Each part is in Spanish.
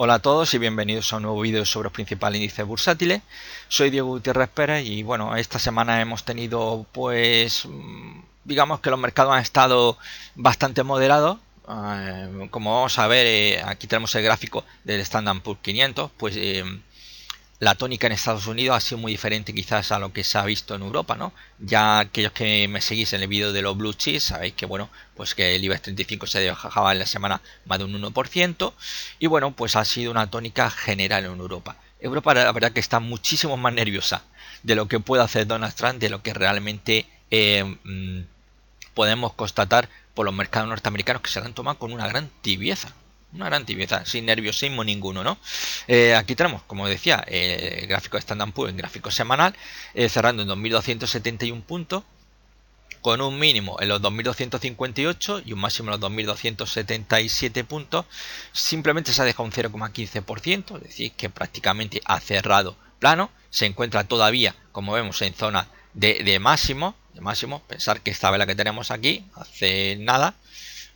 Hola a todos y bienvenidos a un nuevo vídeo sobre los principales índices bursátiles. Soy Diego Gutiérrez Pérez y bueno, esta semana hemos tenido digamos que los mercados han estado bastante moderados. Como vamos a ver, aquí tenemos el gráfico del Standard Poor's 500, la tónica en Estados Unidos ha sido muy diferente quizás a lo que se ha visto en Europa, ¿no? Ya aquellos que me seguís en el vídeo de los blue chips sabéis que bueno, pues que el IBEX 35 se dejaba en la semana más de un 1% y bueno, pues ha sido una tónica general en Europa. Europa la verdad que está muchísimo más nerviosa de lo que puede hacer Donald Trump, de lo que realmente podemos constatar por los mercados norteamericanos, que se la han tomado con una gran tibieza. Una gran tibieza, sin nerviosismo ninguno, ¿no? Aquí tenemos, como decía, el gráfico de Standard Poor's, el gráfico semanal, cerrando en 2.271 puntos, con un mínimo en los 2.258 y un máximo en los 2.277 puntos. Simplemente se ha dejado un 0,15%, es decir, que prácticamente ha cerrado plano. Se encuentra todavía, como vemos, en zona de máximo. Pensar que esta vela que tenemos aquí hace nada,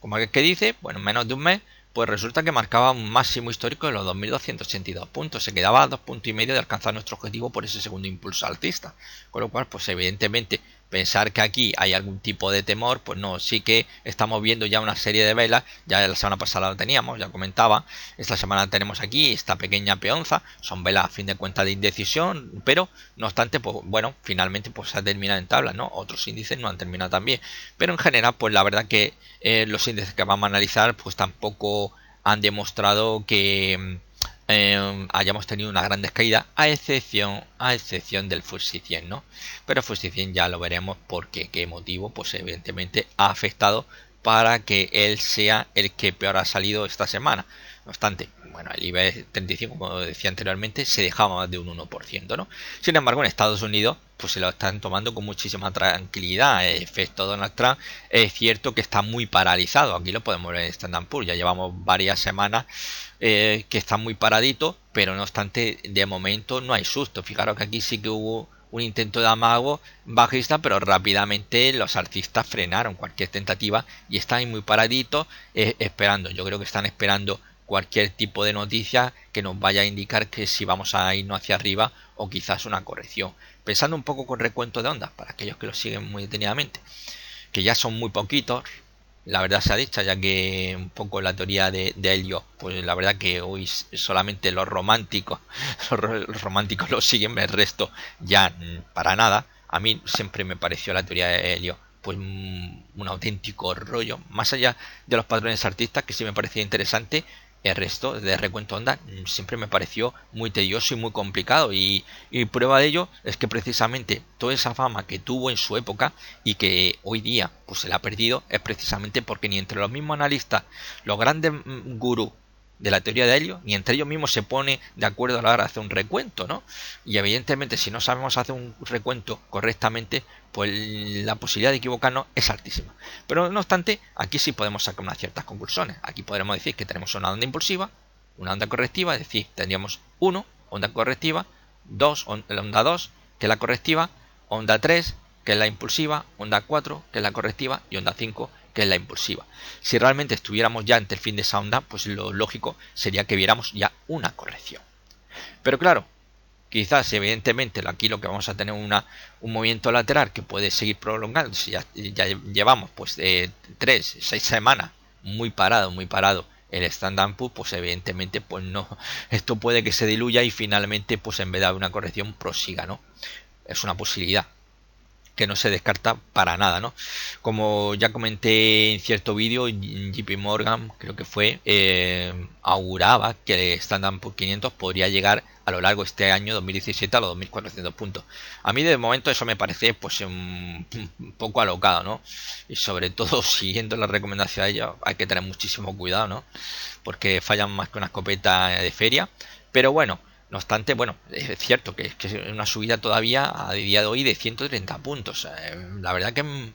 como el que dice, bueno, en menos de un mes, pues resulta que marcaba un máximo histórico de los 2.282 puntos. Se quedaba a 2,5 puntos de alcanzar nuestro objetivo por ese segundo impulso alcista. Con lo cual, pues evidentemente, pensar que aquí hay algún tipo de temor, pues no, sí que estamos viendo ya una serie de velas. Ya la semana pasada lo teníamos, ya comentaba. Esta semana tenemos aquí esta pequeña peonza. Son velas a fin de cuentas de indecisión, pero no obstante, pues bueno, finalmente pues se ha terminado en tabla, ¿no? Otros índices no han terminado tan bien. Pero en general, pues la verdad que los índices que vamos a analizar pues tampoco han demostrado que hayamos tenido una gran descaída, a excepción del FTSE 100, ¿no? Pero el FTSE 100 ya lo veremos porque qué motivo, pues evidentemente ha afectado para que él sea el que peor ha salido esta semana. No obstante, bueno, el IBEX 35, como decía anteriormente, se dejaba más de un 1%, ¿no? Sin embargo, en Estados Unidos, pues se lo están tomando con muchísima tranquilidad. El efecto Donald Trump es cierto que está muy paralizado. Aquí lo podemos ver en Standard Poor's. Ya llevamos varias semanas que está muy paradito, pero no obstante, de momento no hay susto. Fijaros que aquí sí que hubo un intento de amago bajista, pero rápidamente los alcistas frenaron cualquier tentativa y están ahí muy paraditos esperando. Yo creo que están esperando cualquier tipo de noticia que nos vaya a indicar que si vamos a irnos hacia arriba o quizás una corrección. Pensando un poco con recuento de ondas, para aquellos que lo siguen muy detenidamente, que ya son muy poquitos, la verdad se ha dicho, ya que un poco la teoría de Helio, pues la verdad que hoy solamente los románticos, los románticos lo siguen, el resto ya para nada. A mí siempre me pareció la teoría de Helio pues un auténtico rollo, más allá de los patrones artistas, que sí me parecía interesante. El resto de recuento onda siempre me pareció muy tedioso y muy complicado, y prueba de ello es que precisamente toda esa fama que tuvo en su época y que hoy día pues se la ha perdido, es precisamente porque ni entre los mismos analistas, los grandes gurús de la teoría de Helio, ni entre ellos mismos se pone de acuerdo a la hora de hacer un recuento, ¿no? Y evidentemente, si no sabemos hacer un recuento correctamente, pues la posibilidad de equivocarnos es altísima. Pero no obstante, aquí sí podemos sacar unas ciertas conclusiones. Aquí podremos decir que tenemos una onda impulsiva, una onda correctiva, es decir, tendríamos 1, onda correctiva, 2, onda 2, que es la correctiva, onda 3, que es la impulsiva, onda 4, que es la correctiva, y onda 5, que es la impulsiva. Si realmente estuviéramos ya ante el fin de esa onda, pues lo lógico sería que viéramos ya una corrección. Pero claro, quizás evidentemente aquí lo que vamos a tener un movimiento lateral que puede seguir prolongando. Si ya llevamos pues 6 semanas muy parado el Standard Poor's, pues evidentemente pues no, esto puede que se diluya y finalmente pues en vez de haber una corrección prosiga, ¿no? Es una posibilidad que no se descarta para nada, ¿no? Como ya comenté en cierto vídeo, JP Morgan, creo que fue, auguraba que el Standard Poor's 500 podría llegar a lo largo de este año 2017 a los 2.400 puntos. A mí de momento eso me parece pues un poco alocado, ¿no? Y sobre todo siguiendo las recomendaciones de ellos hay que tener muchísimo cuidado, ¿no? Porque fallan más que una escopeta de feria. Pero bueno, no obstante, bueno, es cierto que es una subida todavía a día de hoy de 130 puntos. La verdad que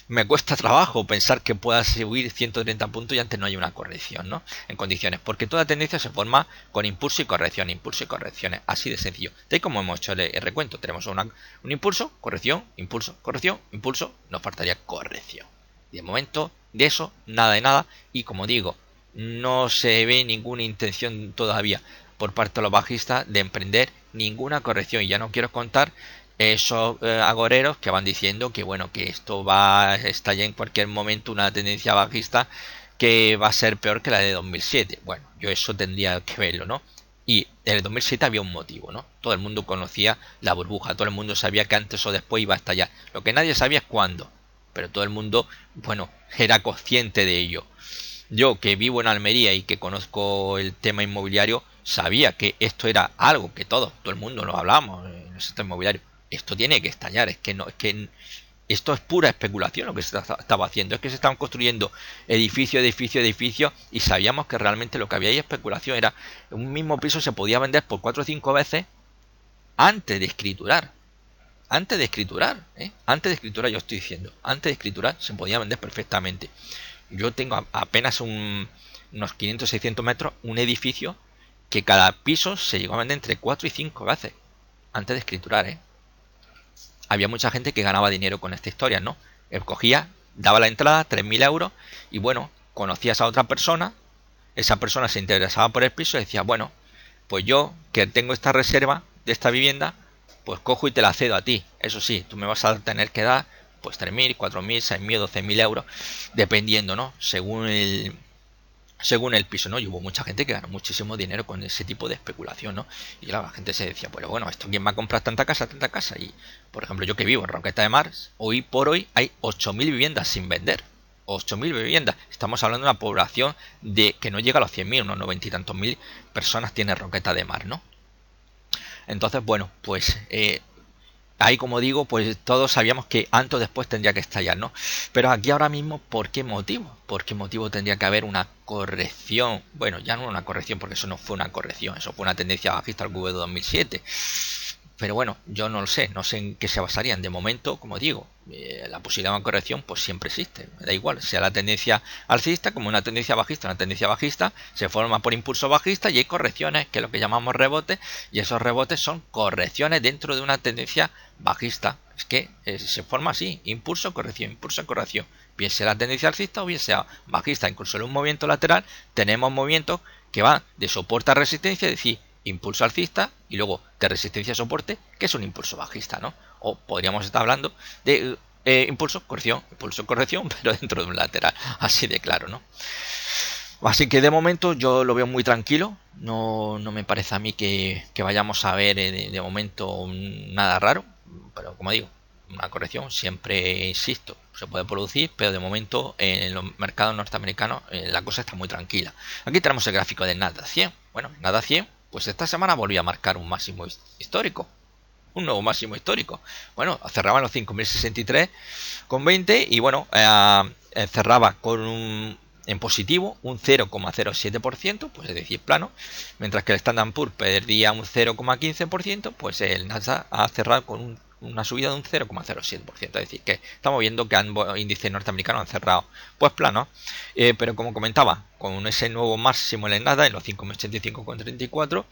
me cuesta trabajo pensar que pueda subir 130 puntos y antes no hay una corrección, ¿no? En condiciones, porque toda tendencia se forma con impulso y corrección, impulso y correcciones, así de sencillo. De ahí como hemos hecho el recuento, tenemos un impulso, corrección, impulso, nos faltaría corrección. Y de momento, de eso, nada de nada, y como digo, no se ve ninguna intención todavía por parte de los bajistas de emprender ninguna corrección. Y ya no quiero contar esos agoreros que van diciendo que bueno, que esto va a estallar en cualquier momento una tendencia bajista que va a ser peor que la de 2007. Bueno, yo eso tendría que verlo, ¿no? Y en el 2007 había un motivo, ¿no? Todo el mundo conocía la burbuja, todo el mundo sabía que antes o después iba a estallar. Lo que nadie sabía es cuándo, pero todo el mundo, bueno, era consciente de ello. Yo, que vivo en Almería y que conozco el tema inmobiliario, sabía que esto era algo que todo el mundo lo hablamos en el sector inmobiliario. Esto tiene que estallar, es que no, es que esto es pura especulación lo que se estaba haciendo. Es que se estaban construyendo edificio, edificio, edificio y sabíamos que realmente lo que había ahí especulación. Era un mismo piso se podía vender por 4 o 5 veces antes de escriturar. Antes de escriturar, ¿eh? Antes de escriturar yo estoy diciendo. Antes de escriturar se podía vender perfectamente. Yo tengo apenas unos 500 600 metros, un edificio que cada piso se llegó a vender entre 4 y 5 veces antes de escriturar, ¿eh? Había mucha gente que ganaba dinero con esta historia, ¿no? Él cogía, daba la entrada, 3.000 euros, y bueno, conocías a otra persona, esa persona se interesaba por el piso y decía, bueno, pues yo que tengo esta reserva de esta vivienda, pues cojo y te la cedo a ti. Eso sí, tú me vas a tener que dar pues 3.000, 4.000, 6.000, 12.000 euros, dependiendo, ¿no? Según el piso, ¿no? Y hubo mucha gente que ganó muchísimo dinero con ese tipo de especulación, ¿no? Y claro, la gente se decía, pero bueno, ¿esto quién va a comprar tanta casa, tanta casa? Y, por ejemplo, yo que vivo en Roqueta de Mar, hoy por hoy hay 8.000 viviendas sin vender. 8.000 viviendas. Estamos hablando de una población de que no llega a los 100.000, unos 90 y tantos mil personas tiene Roqueta de Mar, ¿no? Entonces, bueno, pues ahí como digo, pues todos sabíamos que antes o después tendría que estallar, ¿no? Pero aquí ahora mismo, ¿por qué motivo? ¿Por qué motivo tendría que haber una corrección? Bueno, ya no una corrección, porque eso no fue una corrección, eso fue una tendencia bajista al QV de 2007. Pero bueno, yo no lo sé, no sé en qué se basarían. De momento, como digo, la posibilidad de una corrección pues siempre existe. Me da igual, sea la tendencia alcista como una tendencia bajista se forma por impulso bajista y hay correcciones, que es lo que llamamos rebotes, y esos rebotes son correcciones dentro de una tendencia bajista. Es que se forma así, impulso, corrección, bien sea la tendencia alcista o bien sea bajista. Incluso en un movimiento lateral tenemos movimientos que van de soporte a resistencia, es decir, impulso alcista y luego de resistencia a soporte, que es un impulso bajista, ¿no? O podríamos estar hablando de impulso, corrección, pero dentro de un lateral, así de claro, ¿no? Así que de momento yo lo veo muy tranquilo, no me parece a mí que vayamos a ver de momento nada raro, pero como digo, una corrección siempre, insisto, se puede producir, pero de momento en los mercados norteamericanos la cosa está muy tranquila. Aquí tenemos el gráfico del Nasdaq 100. Bueno, Nasdaq 100, pues esta semana volvió a marcar un máximo histórico, un nuevo máximo histórico. Bueno, cerraba en los 5.063,20 y bueno, cerraba con en positivo un 0,07%, pues es decir, plano, mientras que el Standard Poor's perdía un 0,15%, pues el Nasdaq ha cerrado con una subida de un 0,07%, es decir, que estamos viendo que ambos índices norteamericanos han cerrado pues plano, pero como comentaba, con ese nuevo máximo en el Nasdaq en los 5.085,34,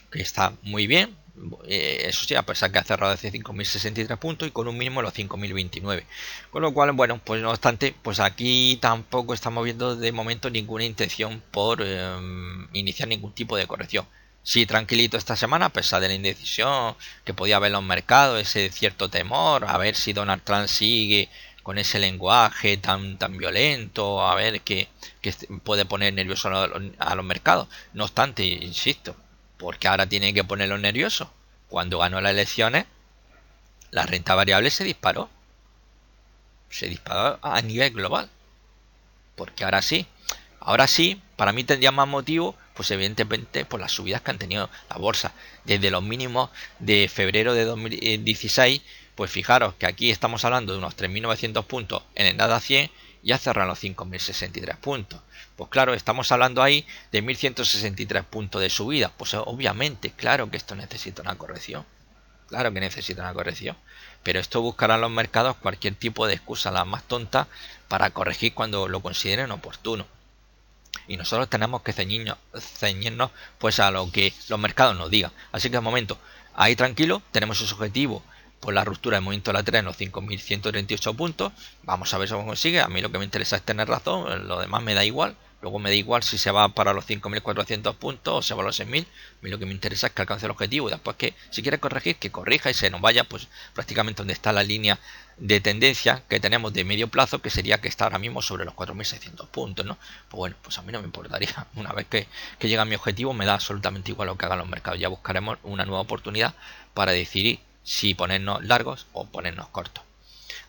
que está muy bien. Eso sí, a pesar que ha cerrado hace 5.063 puntos y con un mínimo de los 5.029, con lo cual, bueno, pues no obstante, pues aquí tampoco estamos viendo de momento ninguna intención por iniciar ningún tipo de corrección. Sí, tranquilito esta semana, a pesar de la indecisión que podía haber en los mercados, ese cierto temor, a ver si Donald Trump sigue con ese lenguaje tan violento, a ver que puede poner nervioso a los mercados. No obstante, insisto, porque ahora tiene que ponerlo nervioso. Cuando ganó las elecciones, la renta variable se disparó. Se disparó a nivel global. Porque ahora sí, para mí tendría más motivo, pues evidentemente, por las subidas que han tenido la bolsa. Desde los mínimos de febrero de 2016, pues fijaros que aquí estamos hablando de unos 3.900 puntos en el Nasdaq 100 y ya cerran los 5.063 puntos. Pues claro, estamos hablando ahí de 1.163 puntos de subida. Pues obviamente, claro que esto necesita una corrección. Claro que necesita una corrección. Pero esto buscarán los mercados cualquier tipo de excusa, la más tonta, para corregir cuando lo consideren oportuno. Y nosotros tenemos que ceñirnos pues a lo que los mercados nos digan. Así que de momento, ahí tranquilo, tenemos ese objetivo por la ruptura del movimiento lateral en los 5.138 puntos. Vamos a ver si lo consigue. A mí lo que me interesa es tener razón, lo demás me da igual. Luego me da igual si se va para los 5.400 puntos o se va a los 6.000. A mí lo que me interesa es que alcance el objetivo y después que si quiere corregir, que corrija y se nos vaya pues prácticamente donde está la línea de tendencia que tenemos de medio plazo, que sería que está ahora mismo sobre los 4.600 puntos, ¿no? Pues bueno, pues a mí no me importaría. Una vez que llega a mi objetivo me da absolutamente igual lo que hagan los mercados. Ya buscaremos una nueva oportunidad para decidir si ponernos largos o ponernos cortos.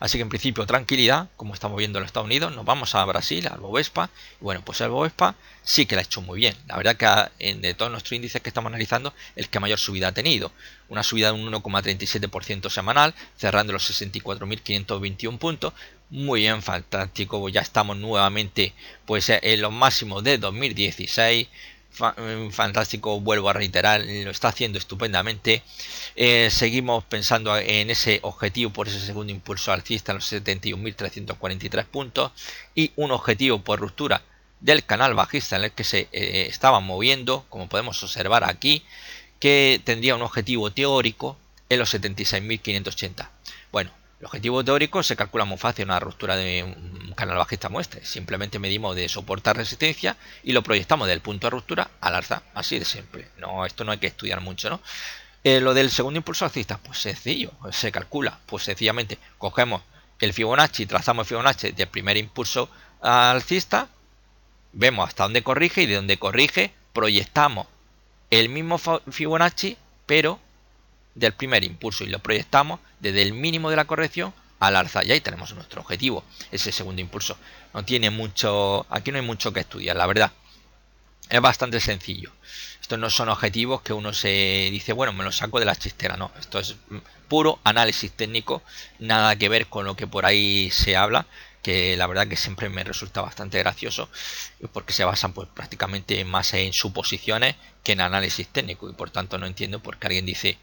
Así que en principio tranquilidad, como estamos viendo en los Estados Unidos. Nos vamos a Brasil, al Bovespa. Y bueno, pues el Bovespa sí que lo ha hecho muy bien. La verdad que de todos nuestros índices que estamos analizando, el que mayor subida ha tenido. Una subida de un 1,37% semanal, cerrando los 64.521 puntos. Muy bien, fantástico. Ya estamos nuevamente pues en los máximos de 2016. Fantástico, vuelvo a reiterar, lo está haciendo estupendamente. Seguimos pensando en ese objetivo por ese segundo impulso alcista en los 71.343 puntos y un objetivo por ruptura del canal bajista en el que se estaban moviendo, como podemos observar aquí, que tendría un objetivo teórico en los 76.580. Bueno, el objetivo teórico se calcula muy fácil, una ruptura de un canal bajista muestre. Simplemente medimos de soporte a resistencia y lo proyectamos del punto de ruptura al alza. Así de simple. No, esto no hay que estudiar mucho, ¿no? Lo del segundo impulso alcista, pues sencillo, se calcula. Pues sencillamente cogemos el Fibonacci, trazamos el Fibonacci del primer impulso alcista, vemos hasta dónde corrige y de dónde corrige proyectamos el mismo Fibonacci, pero del primer impulso, y lo proyectamos desde el mínimo de la corrección al alza. Y ahí tenemos nuestro objetivo, ese segundo impulso. No tiene mucho, aquí no hay mucho que estudiar, la verdad. Es bastante sencillo. Estos no son objetivos que uno se dice, bueno, me lo saco de la chistera. No, esto es puro análisis técnico, nada que ver con lo que por ahí se habla, que la verdad que siempre me resulta bastante gracioso, porque se basan pues prácticamente más en suposiciones que en análisis técnico, y por tanto no entiendo por qué alguien dice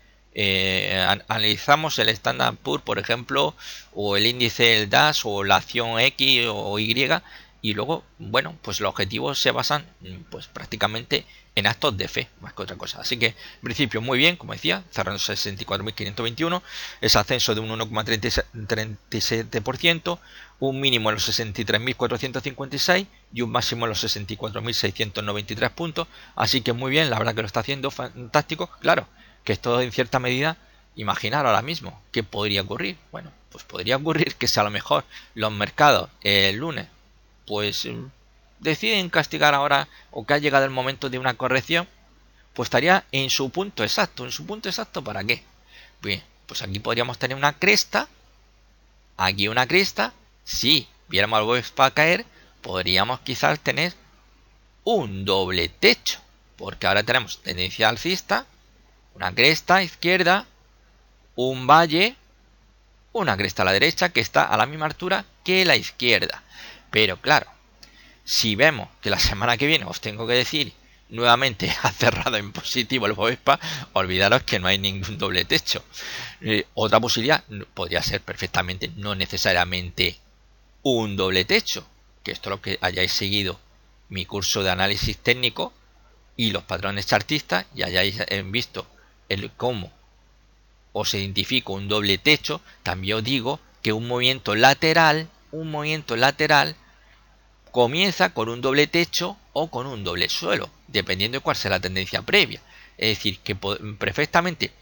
analizamos el Standard & Poor's, por ejemplo, o el índice del DAX o la acción X o Y, y luego, bueno, pues los objetivos se basan pues prácticamente en actos de fe, más que otra cosa. Así que, en principio, muy bien, como decía, cerrando 64.521, ese ascenso de un 1,37%, un mínimo en los 63.456 y un máximo en los 64.693 puntos. Así que muy bien, la verdad que lo está haciendo fantástico. Claro, que esto en cierta medida, imaginar ahora mismo qué podría ocurrir. Bueno, pues podría ocurrir que si a lo mejor los mercados el lunes pues deciden castigar ahora, o que ha llegado el momento de una corrección, pues estaría en su punto exacto. ¿En su punto exacto para qué? Bien, pues aquí podríamos tener una cresta, aquí una cresta. Si viéramos al Bovespa caer, podríamos quizás tener un doble techo, porque ahora tenemos tendencia alcista, una cresta izquierda, un valle, una cresta a la derecha que está a la misma altura que la izquierda. Pero claro, si vemos que la semana que viene, os tengo que decir, nuevamente ha cerrado en positivo el Bovespa, olvidaros que no hay ningún doble techo. Otra posibilidad podría ser perfectamente, no necesariamente un doble techo, que esto es lo que hayáis seguido mi curso de análisis técnico y los patrones chartistas y hayáis visto el cómo os identifico un doble techo. También os digo que un movimiento lateral comienza con un doble techo o con un doble suelo, dependiendo de cuál sea la tendencia previa. Es decir, que perfectamente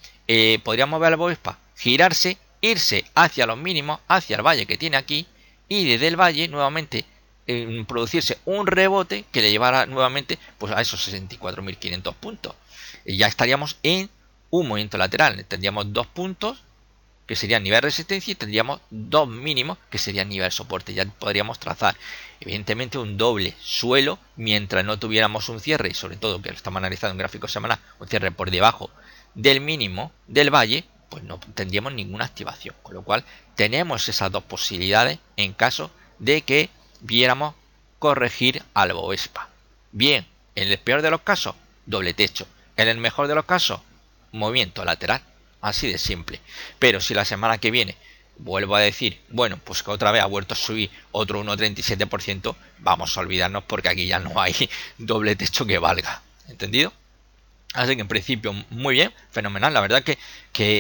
podríamos ver al Bovespa girarse, irse hacia los mínimos, hacia el valle que tiene aquí, y desde el valle nuevamente producirse un rebote que le llevara nuevamente pues a esos 64.500 puntos. Y ya estaríamos en un movimiento lateral. Tendríamos dos puntos que serían nivel de resistencia y tendríamos dos mínimos que serían nivel soporte. Ya podríamos trazar evidentemente un doble suelo mientras no tuviéramos un cierre, y sobre todo que lo estamos analizando en gráfico semanal, un cierre por debajo del mínimo del valle, pues no tendríamos ninguna activación. Con lo cual tenemos esas dos posibilidades en caso de que viéramos corregir al Bovespa. Bien, en el peor de los casos, doble techo. En el mejor de los casos, movimiento lateral. Así de simple. Pero si la semana que viene vuelvo a decir, bueno, pues que otra vez ha vuelto a subir otro 1,37%, vamos a olvidarnos, porque aquí ya no hay doble techo que valga. ¿Entendido? Así que en principio muy bien, fenomenal. La verdad que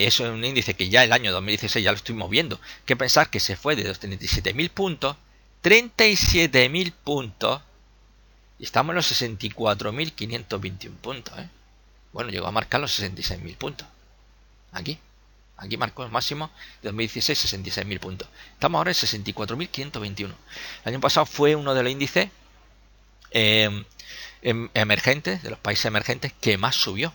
eso es un índice que ya el año 2016 ya lo estuvimos viendo. Que pensar que se fue de los 37.000 puntos, 37.000 puntos, Y estamos en los 64.521 puntos, ¿eh? Bueno, llegó a marcar los 66.000 puntos. Aquí marcó el máximo de 2016, 66.000 puntos. Estamos ahora en 64.521. El año pasado fue uno de los índices emergentes, de los países emergentes, que más subió.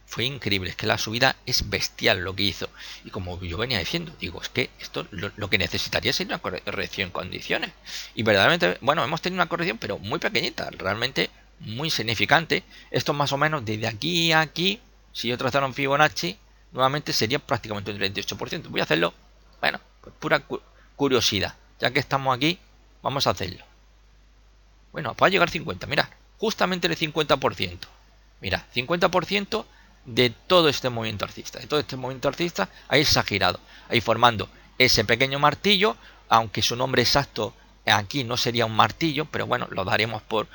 Fue increíble. Es que la subida es bestial lo que hizo. Y como yo venía diciendo, digo, es que esto lo que necesitaría sería una corrección en condiciones. Y verdaderamente, bueno, hemos tenido una corrección, pero muy pequeñita, realmente muy insignificante. Esto más o menos desde aquí a aquí, si yo trazara un Fibonacci, nuevamente sería prácticamente un 38%. Voy a hacerlo, bueno, pues pura curiosidad. Ya que estamos aquí, vamos a hacerlo. Bueno, va a llegar 50, mirad, justamente el 50%. Mira, 50% de todo este movimiento alcista. Ahí se ha girado, ahí formando ese pequeño martillo, aunque su nombre exacto aquí no sería un martillo, pero bueno, lo daremos por,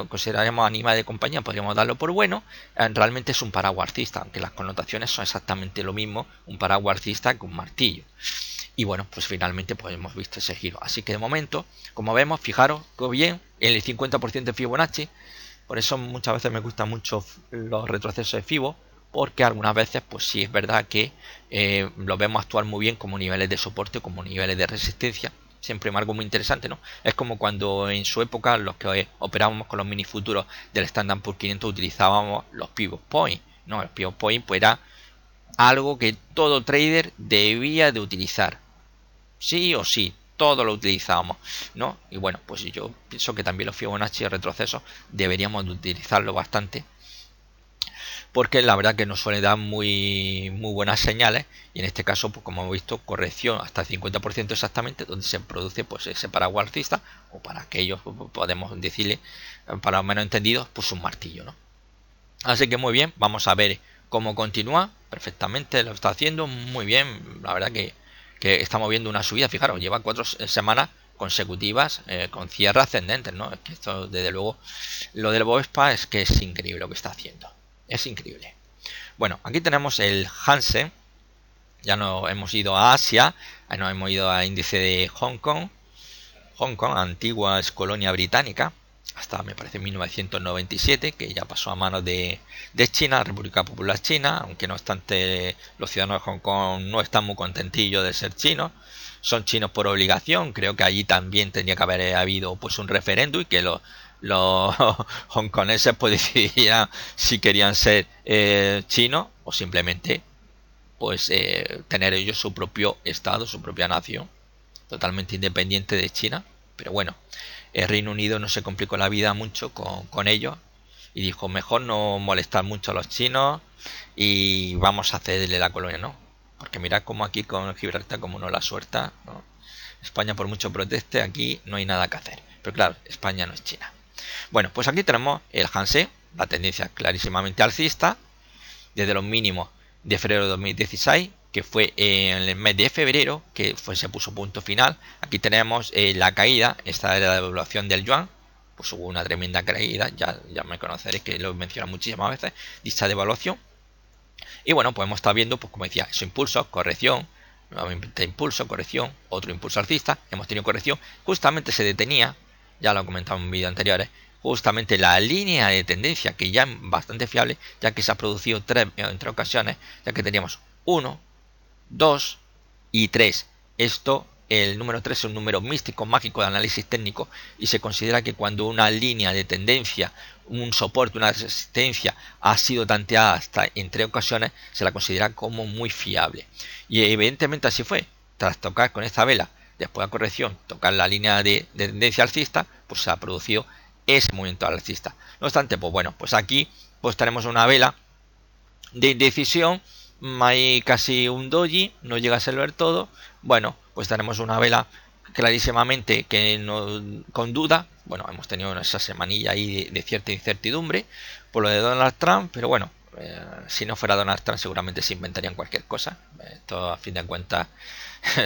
consideraremos animal de compañía, podríamos darlo por bueno. Realmente es un paraguas alcista, aunque las connotaciones son exactamente lo mismo, un paraguas alcista que un martillo. Y bueno, pues finalmente pues hemos visto ese giro. Así que de momento, como vemos, fijaros que bien, el 50% de Fibonacci. Por eso muchas veces me gustan mucho los retrocesos de Fibo, porque algunas veces pues sí es verdad que lo vemos actuar muy bien como niveles de soporte, como niveles de resistencia. Siempre algo muy interesante, ¿no? Es como cuando en su época los que operábamos con los mini futuros del Standard Poor's 500 utilizábamos los pivot point, ¿no? El pivot point pues era algo que todo trader debía de utilizar, sí o sí, todo lo utilizábamos, ¿no? Y bueno, pues yo pienso que también los Fibonacci retrocesos deberíamos de utilizarlo bastante, porque la verdad que nos suele dar muy buenas señales. Y en este caso, pues como hemos visto, corrección hasta el 50% exactamente, donde se produce pues ese paraguas alcista, o para aquellos podemos decirle, para los menos entendidos, pues un martillo, ¿no? Así que muy bien, vamos a ver cómo continúa. Perfectamente lo está haciendo muy bien. La verdad que estamos viendo una subida. Fijaros, lleva 4 semanas consecutivas con cierre ascendentes, ¿no? Es que esto, desde luego, lo del Bovespa es que es increíble lo que está haciendo. Es increíble. Bueno, aquí tenemos el Hansen. Ya nos hemos ido a Asia. Nos hemos ido al índice de Hong Kong. Hong Kong, antigua es colonia británica, hasta me parece 1997, que ya pasó a manos de China, República Popular China, aunque no obstante los ciudadanos de Hong Kong no están muy contentillos de ser chinos, son chinos por obligación. Creo que allí también tendría que haber habido pues un referéndum y que los hongkoneses pues decidieran si querían ser chinos o simplemente pues tener ellos su propio estado, su propia nación, totalmente independiente de China. Pero bueno, el Reino Unido no se complicó la vida mucho con ellos y dijo, mejor no molestar mucho a los chinos y vamos a cederle la colonia, ¿no? Porque mirad como aquí con Gibraltar, como no la suelta, ¿no? España por mucho proteste, aquí no hay nada que hacer. Pero claro, España no es China. Bueno, pues aquí tenemos el Hansen, la tendencia clarísimamente alcista, desde los mínimos de febrero de 2016, que fue en el mes de febrero, que se puso punto final. Aquí tenemos la caída, esta era la devaluación del yuan, pues hubo una tremenda caída, ya me conoceréis que lo he mencionado muchísimas veces, dicha devaluación. Y bueno, pues hemos estado viendo, pues como decía, esos impulsos, corrección, nuevamente impulso, corrección, otro impulso alcista, hemos tenido corrección, justamente se detenía, ya lo he comentado en vídeos anteriores, justamente la línea de tendencia, que ya es bastante fiable, ya que se ha producido en tres ocasiones, ya que teníamos 1, 2 y 3. Esto, el número 3 es un número místico, mágico de análisis técnico, y se considera que cuando una línea de tendencia, un soporte, una resistencia ha sido tanteada hasta en 3 ocasiones, se la considera como muy fiable. Y evidentemente así fue. Tras tocar con esta vela, después de la corrección, tocar la línea de tendencia alcista, pues se ha producido ese movimiento alcista. No obstante, pues bueno, pues aquí pues tenemos una vela de indecisión, hay casi un doji, no llega a ser ver todo. Bueno, pues tenemos una vela clarísimamente que no, con duda. Bueno, hemos tenido esa semanilla ahí de cierta incertidumbre por lo de Donald Trump, pero bueno, si no fuera Donald Trump seguramente se inventarían cualquier cosa. Esto a fin de cuentas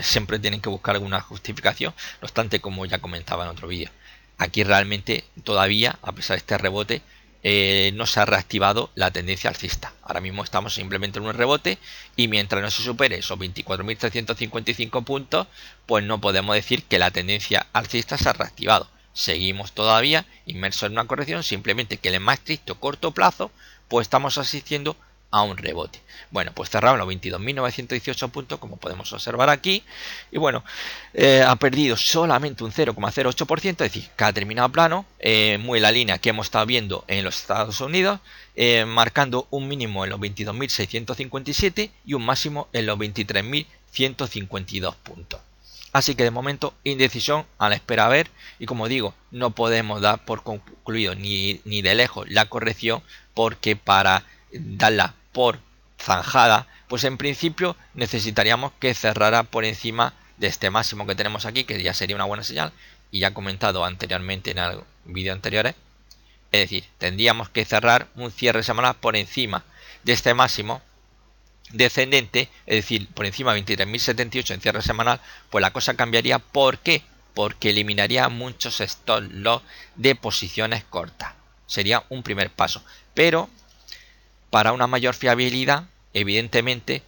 siempre tienen que buscar alguna justificación. No obstante, como ya comentaba en otro vídeo, aquí realmente todavía, a pesar de este rebote, no se ha reactivado la tendencia alcista. Ahora mismo estamos simplemente en un rebote y mientras no se supere esos 24.355 puntos, pues no podemos decir que la tendencia alcista se ha reactivado. Seguimos todavía inmersos en una corrección, simplemente que en el más estricto corto plazo, pues estamos asistiendo a un rebote. Bueno, pues cerramos los 22.918 puntos, como podemos observar aquí, y bueno, ha perdido solamente un 0,08%, es decir, que ha terminado plano, muy en la línea que hemos estado viendo en los Estados Unidos, marcando un mínimo en los 22.657 y un máximo en los 23.152 puntos. Así que de momento indecisión, a la espera a ver, y como digo, no podemos dar por concluido ni de lejos la corrección, porque para darla por zanjada, pues en principio necesitaríamos que cerrara por encima de este máximo que tenemos aquí, que ya sería una buena señal, y ya he comentado anteriormente en el vídeo anteriores, es decir, tendríamos que cerrar un cierre semanal por encima de este máximo descendente, es decir, por encima de 23.078 en cierre semanal, pues la cosa cambiaría. ¿Por qué? Porque eliminaría muchos stop loss de posiciones cortas. Sería un primer paso, pero para una mayor fiabilidad, evidentemente,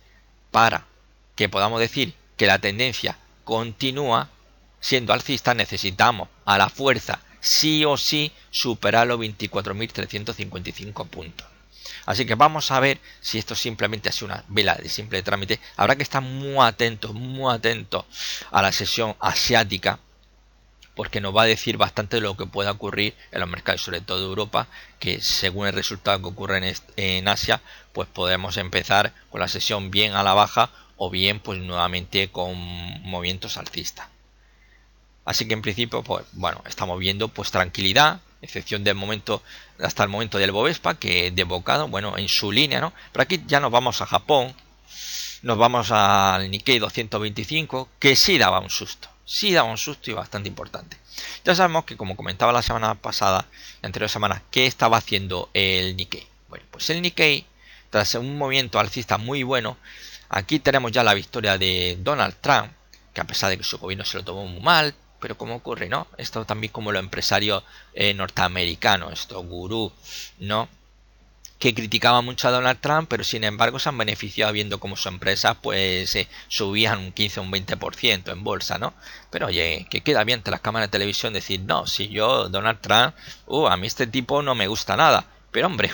para que podamos decir que la tendencia continúa siendo alcista, necesitamos a la fuerza sí o sí superar los 24.355 puntos. Así que vamos a ver si esto simplemente ha sido una vela de simple trámite. Habrá que estar muy atentos a la sesión asiática, porque nos va a decir bastante de lo que pueda ocurrir en los mercados, sobre todo de Europa, que según el resultado que ocurre en Asia, pues podemos empezar con la sesión bien a la baja o bien pues nuevamente con movimientos alcistas. Así que en principio, pues bueno, estamos viendo pues tranquilidad, excepción del momento, hasta el momento del Bovespa, que de bocado, bueno, en su línea, ¿no? Pero aquí ya nos vamos a Japón, nos vamos al Nikkei 225, que sí daba un susto y bastante importante. Ya sabemos que, como comentaba la semana pasada, la anterior semana, ¿qué estaba haciendo el Nikkei? Bueno, pues el Nikkei, tras un movimiento alcista muy bueno, aquí tenemos ya la victoria de Donald Trump, que a pesar de que su gobierno se lo tomó muy mal, pero como ocurre, ¿no? Esto también como los empresarios norteamericanos, estos gurús, ¿no? Que criticaban mucho a Donald Trump, pero sin embargo se han beneficiado viendo cómo su empresa pues subían un 15 o un 20% en bolsa, ¿no? Pero oye, que queda bien ante las cámaras de televisión decir, no, si yo, Donald Trump, a mí este tipo no me gusta nada. Pero hombre,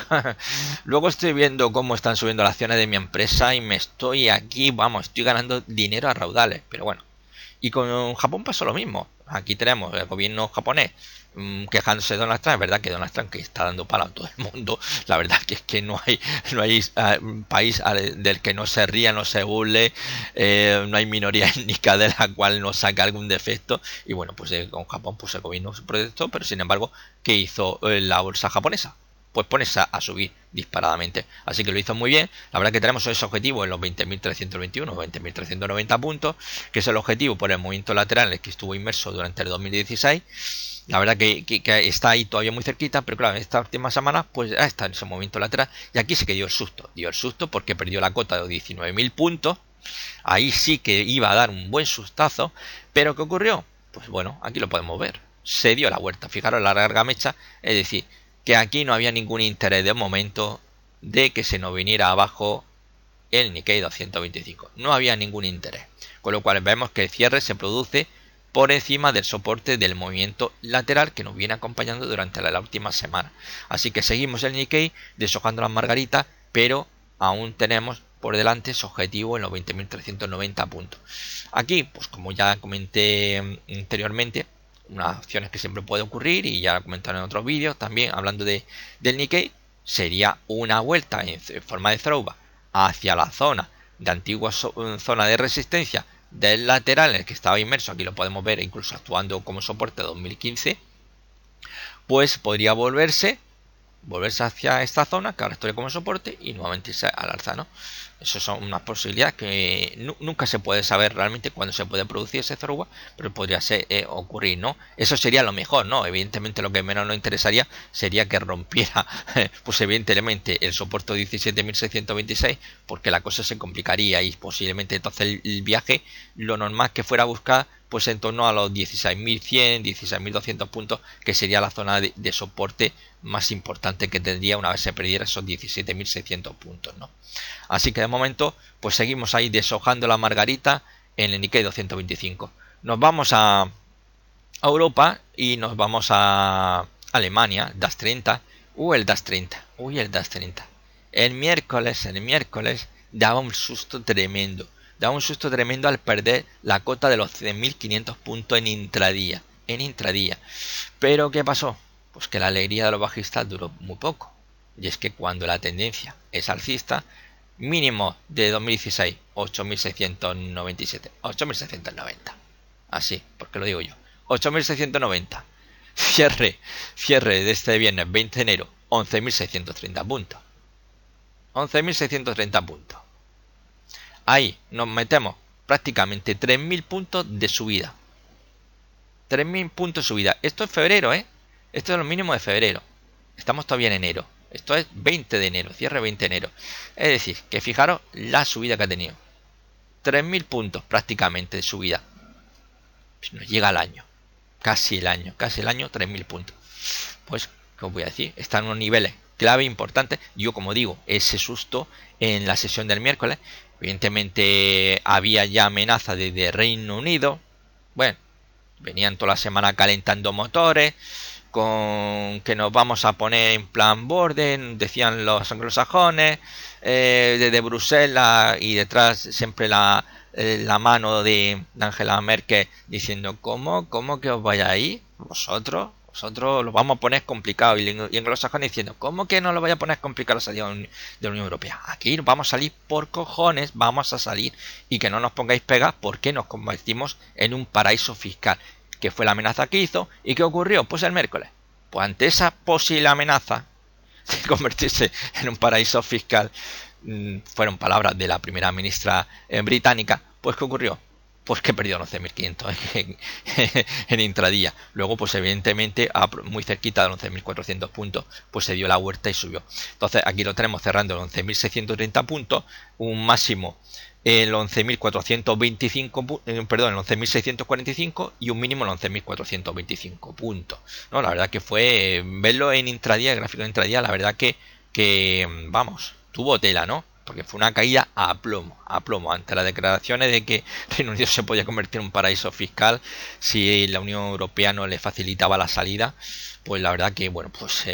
luego estoy viendo cómo están subiendo las acciones de mi empresa y me estoy aquí, vamos, estoy ganando dinero a raudales. Pero bueno, y con Japón pasó lo mismo. Aquí tenemos el gobierno japonés quejándose de Donald Trump. Es verdad que Donald Trump, que está dando palo a todo el mundo, la verdad que es que no hay país del que no se ría, no se burle, no hay minoría étnica de la cual no saque algún defecto. Y bueno, pues con Japón pues el gobierno se protestó, pero sin embargo, ¿qué hizo la bolsa japonesa? Pues ponerse a subir disparadamente. Así que lo hizo muy bien. La verdad que tenemos ese objetivo en los 20.321 o 20.390 puntos, que es el objetivo por el movimiento lateral en el que estuvo inmerso durante el 2016. La verdad que está ahí todavía muy cerquita, pero claro, en esta última semana pues ya está en ese movimiento lateral y aquí sí que dio el susto. Dio el susto porque perdió la cota de 19.000 puntos. Ahí sí que iba a dar un buen sustazo, pero ¿qué ocurrió? Pues bueno, aquí lo podemos ver. Se dio la vuelta. Fijaros la larga mecha, es decir, que aquí no había ningún interés de momento de que se nos viniera abajo el Nikkei 225. No había ningún interés. Con lo cual vemos que el cierre se produce por encima del soporte del movimiento lateral que nos viene acompañando durante la última semana. Así que seguimos el Nikkei deshojando las margaritas, pero aún tenemos por delante ese objetivo en los 20.390 puntos. Aquí, pues como ya comenté anteriormente, unas opciones que siempre puede ocurrir y ya lo comentaron en otros vídeos también hablando del Nikkei, sería una vuelta en forma de throwback hacia la zona de antigua zona de resistencia del lateral en el que estaba inmerso. Aquí lo podemos ver incluso actuando como soporte 2015, pues podría volverse hacia esta zona que ahora estoy como soporte y nuevamente irse al alza, ¿no? Eso son unas posibilidades que nunca se puede saber realmente cuándo se puede producir ese throwback, pero podría ser, ocurrir, ¿no? Eso sería lo mejor, ¿no? Evidentemente lo que menos nos interesaría sería que rompiera, pues evidentemente, el soporte 17.626, porque la cosa se complicaría y posiblemente entonces el viaje, lo normal que fuera a buscar, pues en torno a los 16.100, 16.200 puntos, que sería la zona de soporte más importante que tendría una vez se perdiera esos 17.600 puntos, ¿no? Así que de momento, pues seguimos ahí deshojando la margarita en el Nikkei 225. Nos vamos a Europa y nos vamos a Alemania, DAX 30. El DAX 30. El DAX 30. El miércoles daba un susto tremendo. Daba un susto tremendo al perder la cota de los 100.500 puntos en intradía. Pero ¿qué pasó? Pues que la alegría de los bajistas duró muy poco. Y es que cuando la tendencia es alcista, mínimo de 2016, 8.697, 8.690. Así, porque lo digo yo. 8.690. Cierre de este viernes 20 de enero, 11.630 puntos. 11.630 puntos. Ahí nos metemos prácticamente 3.000 puntos de subida. 3.000 puntos de subida. Esto es febrero, ¿eh? Esto es lo mínimo de febrero. Estamos todavía en enero. Esto es 20 de enero, cierre 20 de enero. Es decir, que fijaros la subida que ha tenido. 3.000 puntos prácticamente de subida. Pues nos llega al año. Casi el año, 3.000 puntos. Pues, ¿qué os voy a decir? Están unos niveles clave importantes. Yo, como digo, ese susto en la sesión del miércoles. Evidentemente había ya amenaza desde Reino Unido. Bueno, venían toda la semana calentando motores, con que nos vamos a poner en plan borde, decían los anglosajones, desde Bruselas, y detrás siempre la mano de Angela Merkel diciendo, ¿cómo que os vayáis? Vosotros lo vamos a poner complicado, y anglosajones diciendo, ¿cómo que no lo vaya a poner complicado la salida de la Unión Europea? Aquí vamos a salir por cojones, vamos a salir, y que no nos pongáis pegas porque nos convertimos en un paraíso fiscal, que fue la amenaza que hizo. ¿Y qué ocurrió? Pues el miércoles, pues ante esa posible amenaza de convertirse en un paraíso fiscal, fueron palabras de la primera ministra británica, pues ¿qué ocurrió? Pues que perdió 11.500 en intradía. Luego, pues evidentemente, muy cerquita de los 11.400 puntos, pues se dio la vuelta y subió. Entonces, aquí lo tenemos cerrando en 11.630 puntos, un máximo en 11.425, perdón, en 11.645, y un mínimo en 11.425 puntos, ¿no? La verdad que fue verlo en intradía, el gráfico de intradía, la verdad que vamos, tuvo tela, ¿no? Porque fue una caída a plomo, ante las declaraciones de que Reino Unido se podía convertir en un paraíso fiscal si la Unión Europea no le facilitaba la salida. Pues la verdad que, bueno, pues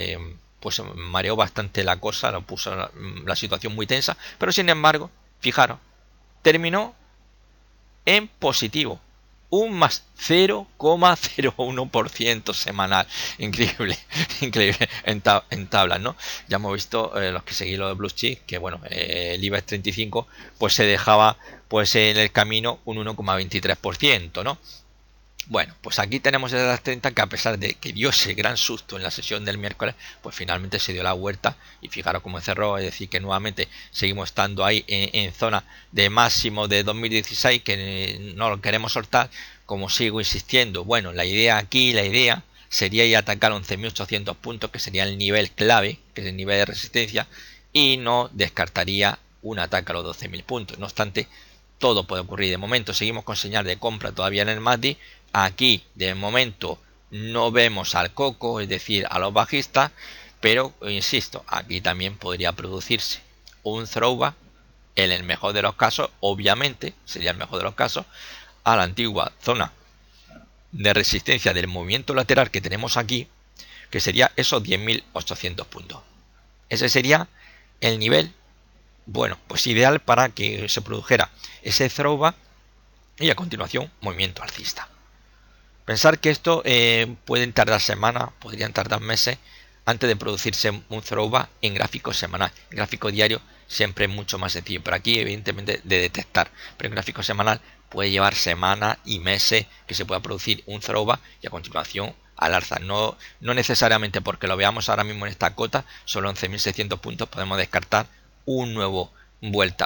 mareó bastante la cosa, lo puso la situación muy tensa, pero sin embargo, fijaros, terminó en positivo, un más 0,01% semanal. Increíble, increíble en tablas, ¿no? Ya hemos visto, los que seguís los de Blue Chip, que bueno, el IBEX 35 pues se dejaba pues en el camino un 1,23%, ¿no? Bueno, pues aquí tenemos el DAX 30, que a pesar de que dio ese gran susto en la sesión del miércoles, pues finalmente se dio la vuelta y fijaros cómo cerró. Es decir, que nuevamente seguimos estando ahí en zona de máximo de 2016, que no lo queremos soltar, como sigo insistiendo. Bueno, la idea sería ir a atacar 11.800 puntos, que sería el nivel clave, que es el nivel de resistencia, y no descartaría un ataque a los 12.000 puntos. No obstante, todo puede ocurrir. De momento seguimos con señal de compra todavía en el MACD. Aquí de momento no vemos al coco, es decir, a los bajistas, pero insisto, aquí también podría producirse un throwback, en el mejor de los casos, obviamente sería el mejor de los casos, a la antigua zona de resistencia del movimiento lateral que tenemos aquí, que sería esos 10.800 puntos. Ese sería el nivel, bueno, pues ideal para que se produjera ese throwback y a continuación movimiento alcista. Pensar que esto pueden tardar semanas, podrían tardar meses antes de producirse un throwback en gráfico semanal. En gráfico diario siempre es mucho más sencillo, pero aquí evidentemente de detectar. Pero en gráfico semanal puede llevar semanas y meses que se pueda producir un throwback y a continuación al alza. No necesariamente porque lo veamos ahora mismo en esta cota, solo 11.600 puntos, podemos descartar un nuevo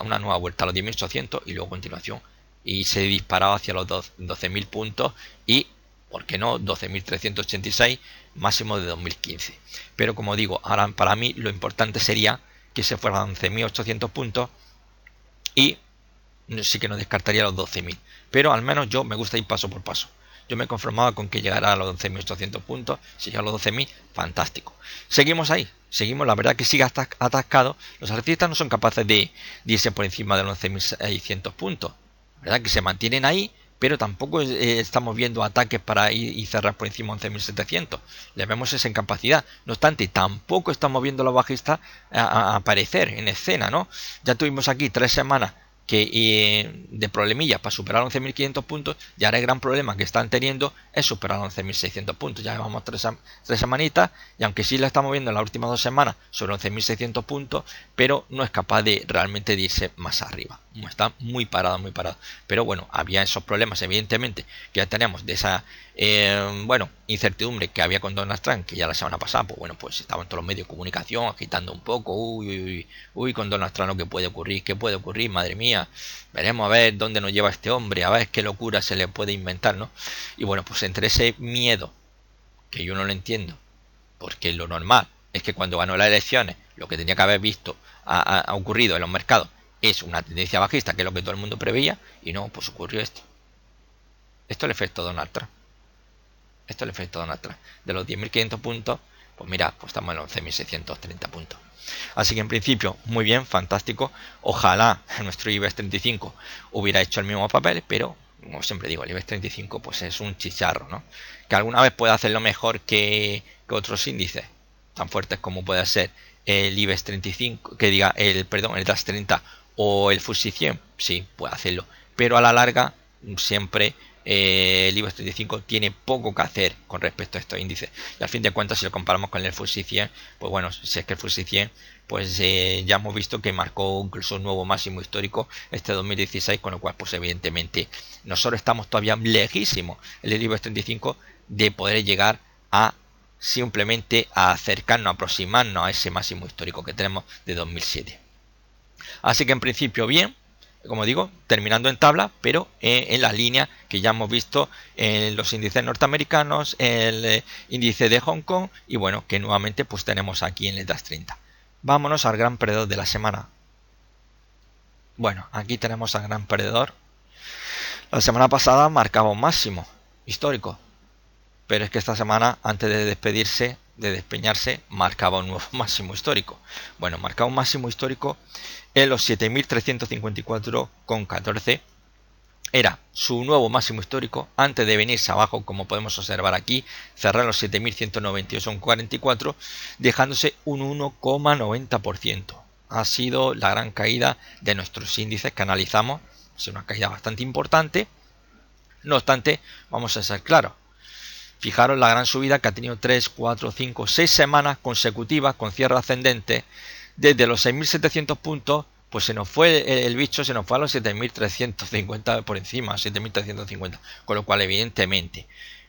una nueva vuelta a los 10.800 y luego continuación. Y se disparaba hacia los 12.000 puntos y, ¿por qué no?, 12.386, máximo de 2015. Pero como digo, ahora para mí lo importante sería que se fueran a 11.800 puntos y sí que no descartaría los 12.000. Pero al menos yo me gusta ir paso por paso. Yo me conformaba con que llegara a los 11.800 puntos. Si llega a los 12.000, fantástico. Seguimos ahí. Seguimos, la verdad que sigue atascado. Los alcistas no son capaces de irse por encima de los 11.600 puntos. La verdad que se mantienen ahí, pero tampoco estamos viendo ataques para ir y cerrar por encima de 11.700. Le vemos esa incapacidad. No obstante, tampoco estamos viendo a los bajistas a aparecer en escena, ¿no? Ya tuvimos aquí 3 semanas de problemillas para superar 11.500 puntos, y ahora el gran problema que están teniendo es superar 11.600 puntos. Ya llevamos 3 semanitas, y aunque sí la estamos viendo en las últimas 2 semanas sobre 11.600 puntos, pero no es capaz de realmente de irse más arriba. Está muy parado, muy parado. Pero bueno, había esos problemas, evidentemente, que ya teníamos de esa incertidumbre que había con Donald Trump, que ya la semana pasada, pues bueno, pues estaban todos los medios de comunicación agitando un poco, uy, con Donald Trump lo que puede ocurrir, madre mía, veremos a ver dónde nos lleva este hombre, a ver qué locura se le puede inventar, ¿no? Y bueno, pues entre ese miedo, que yo no lo entiendo, porque lo normal es que cuando ganó las elecciones, lo que tenía que haber visto ha ocurrido en los mercados es una tendencia bajista, que es lo que todo el mundo preveía, y no, pues ocurrió esto. Esto es el efecto Donald Trump. Esto es el efecto Donald Trump. De los 10.500 puntos, pues mira, pues estamos en los 11.630 puntos. Así que en principio, muy bien, fantástico. Ojalá nuestro IBEX 35 hubiera hecho el mismo papel, pero como siempre digo, el IBEX 35 pues es un chicharro, ¿no? Que alguna vez puede hacerlo mejor que otros índices tan fuertes como puede ser el IBEX 35, el DAX 30 o el FTSE 100, sí, puede hacerlo, pero a la larga siempre el IBEX 35 tiene poco que hacer con respecto a estos índices, y al fin de cuentas si lo comparamos con el FTSE 100, pues bueno, si es que el FTSE 100 pues ya hemos visto que marcó incluso un nuevo máximo histórico este 2016, con lo cual pues evidentemente nosotros estamos todavía lejísimos el IBEX 35 de poder llegar a simplemente a acercarnos, a aproximarnos a ese máximo histórico que tenemos de 2007. Así que en principio bien, como digo, terminando en tabla, pero en la línea que ya hemos visto en los índices norteamericanos, el índice de Hong Kong, y bueno, que nuevamente pues tenemos aquí en el DAX 30. Vámonos al gran perdedor de la semana. Bueno, aquí tenemos al gran perdedor. La semana pasada marcaba un máximo histórico, pero es que esta semana, antes de despeñarse, marcaba un nuevo máximo histórico. Bueno, marcaba un máximo histórico en los 7.354,14. Era su nuevo máximo histórico antes de venirse abajo, como podemos observar aquí, cerrar los 7.198,44, dejándose un 1,90%. Ha sido la gran caída de nuestros índices que analizamos. Ha sido una caída bastante importante. No obstante, vamos a ser claros. Fijaros la gran subida que ha tenido 3, 4, 5, 6 semanas consecutivas con cierre ascendente. Desde los 6.700 puntos, pues se nos fue el bicho, se nos fue a los 7.350 por encima, 7.350. Con lo cual, evidentemente,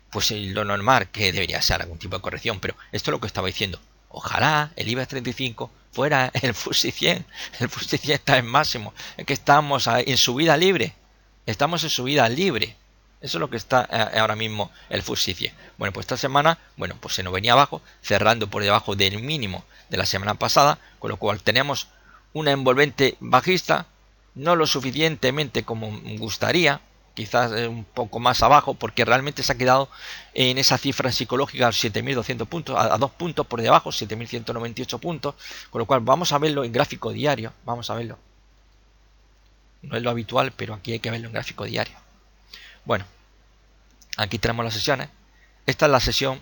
pues lo normal que debería ser algún tipo de corrección. Pero esto es lo que estaba diciendo. Ojalá el IBEX 35 fuera el FTSE 100. El FTSE 100 está en máximo. Es que estamos en subida libre. Estamos en subida libre. Eso es lo que está ahora mismo el FTSE 100. Bueno, pues esta semana, bueno, pues se nos venía abajo, cerrando por debajo del mínimo de la semana pasada, con lo cual tenemos una envolvente bajista, no lo suficientemente como gustaría, quizás un poco más abajo, porque realmente se ha quedado en esa cifra psicológica 7.200 puntos, a 2 puntos por debajo, 7.198 puntos, con lo cual vamos a verlo en gráfico diario, vamos a verlo. No es lo habitual, pero aquí hay que verlo en gráfico diario. Bueno, aquí tenemos las sesiones. Esta es la sesión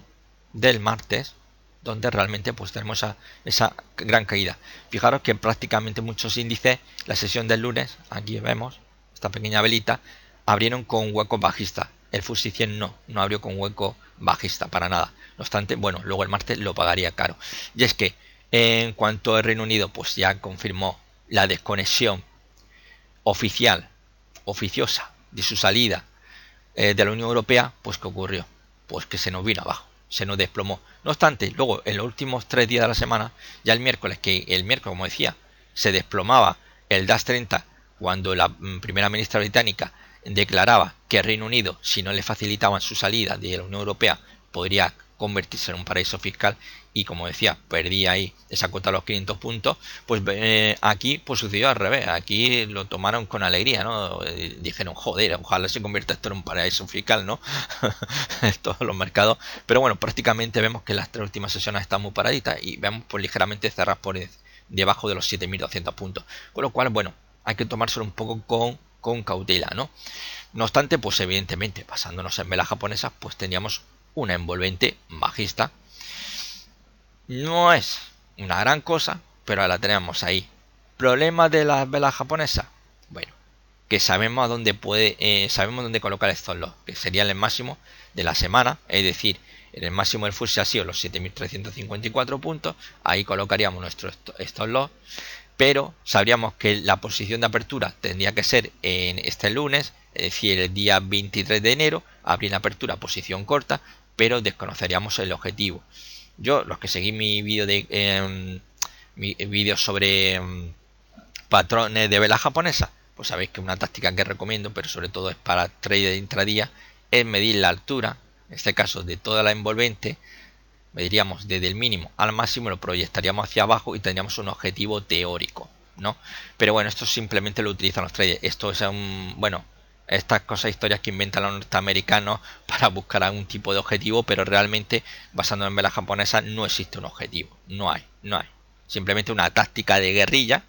del martes, donde realmente pues tenemos esa gran caída. Fijaros que prácticamente muchos índices, la sesión del lunes, aquí vemos esta pequeña velita, abrieron con hueco bajista. El FTSE 100 no abrió con hueco bajista para nada. No obstante, bueno, luego el martes lo pagaría caro. Y es que en cuanto al Reino Unido pues ya confirmó la desconexión oficiosa de su salida de la Unión Europea, pues ¿qué ocurrió? Pues que se nos vino abajo, se nos desplomó. No obstante, luego en los últimos 3 días de la semana, ya el miércoles, como decía, se desplomaba el DAX 30, cuando la primera ministra británica declaraba que Reino Unido, si no le facilitaban su salida de la Unión Europea, podría convertirse en un paraíso fiscal, y como decía, perdía ahí esa cuota de los 500 puntos, pues aquí pues sucedió al revés. Aquí lo tomaron con alegría, ¿no? Dijeron, joder, ojalá se convierta esto en un paraíso fiscal, ¿no? Todos los mercados. Pero bueno, prácticamente vemos que las tres últimas sesiones están muy paraditas y vemos pues ligeramente cerrar por debajo de los 7.200 puntos. Con lo cual, bueno, hay que tomárselo un poco con cautela, ¿no? No obstante, pues evidentemente, basándonos en velas japonesas, pues teníamos una envolvente bajista. No es una gran cosa, pero la tenemos ahí. ¿Problema de las velas japonesas? Bueno, que sabemos a dónde sabemos dónde colocar estos loss, que serían el máximo de la semana, es decir, el máximo del FTSE ha sido los 7.354 puntos, ahí colocaríamos nuestro stop loss, pero sabríamos que la posición de apertura tendría que ser en este lunes, es decir, el día 23 de enero, abrir la apertura posición corta, pero desconoceríamos el objetivo. Yo, los que seguí mi vídeo sobre patrones de vela japonesa, pues sabéis que una táctica que recomiendo, pero sobre todo es para trade de intradía, es medir la altura, en este caso de toda la envolvente, mediríamos desde el mínimo al máximo, lo proyectaríamos hacia abajo y tendríamos un objetivo teórico, ¿no? Pero bueno, esto simplemente lo utilizan los traders. Esto es bueno, estas cosas, historias que inventan los norteamericanos para buscar algún tipo de objetivo, pero realmente, basándonos en velas japonesas, no existe un objetivo. No hay. Simplemente una táctica de guerrilla,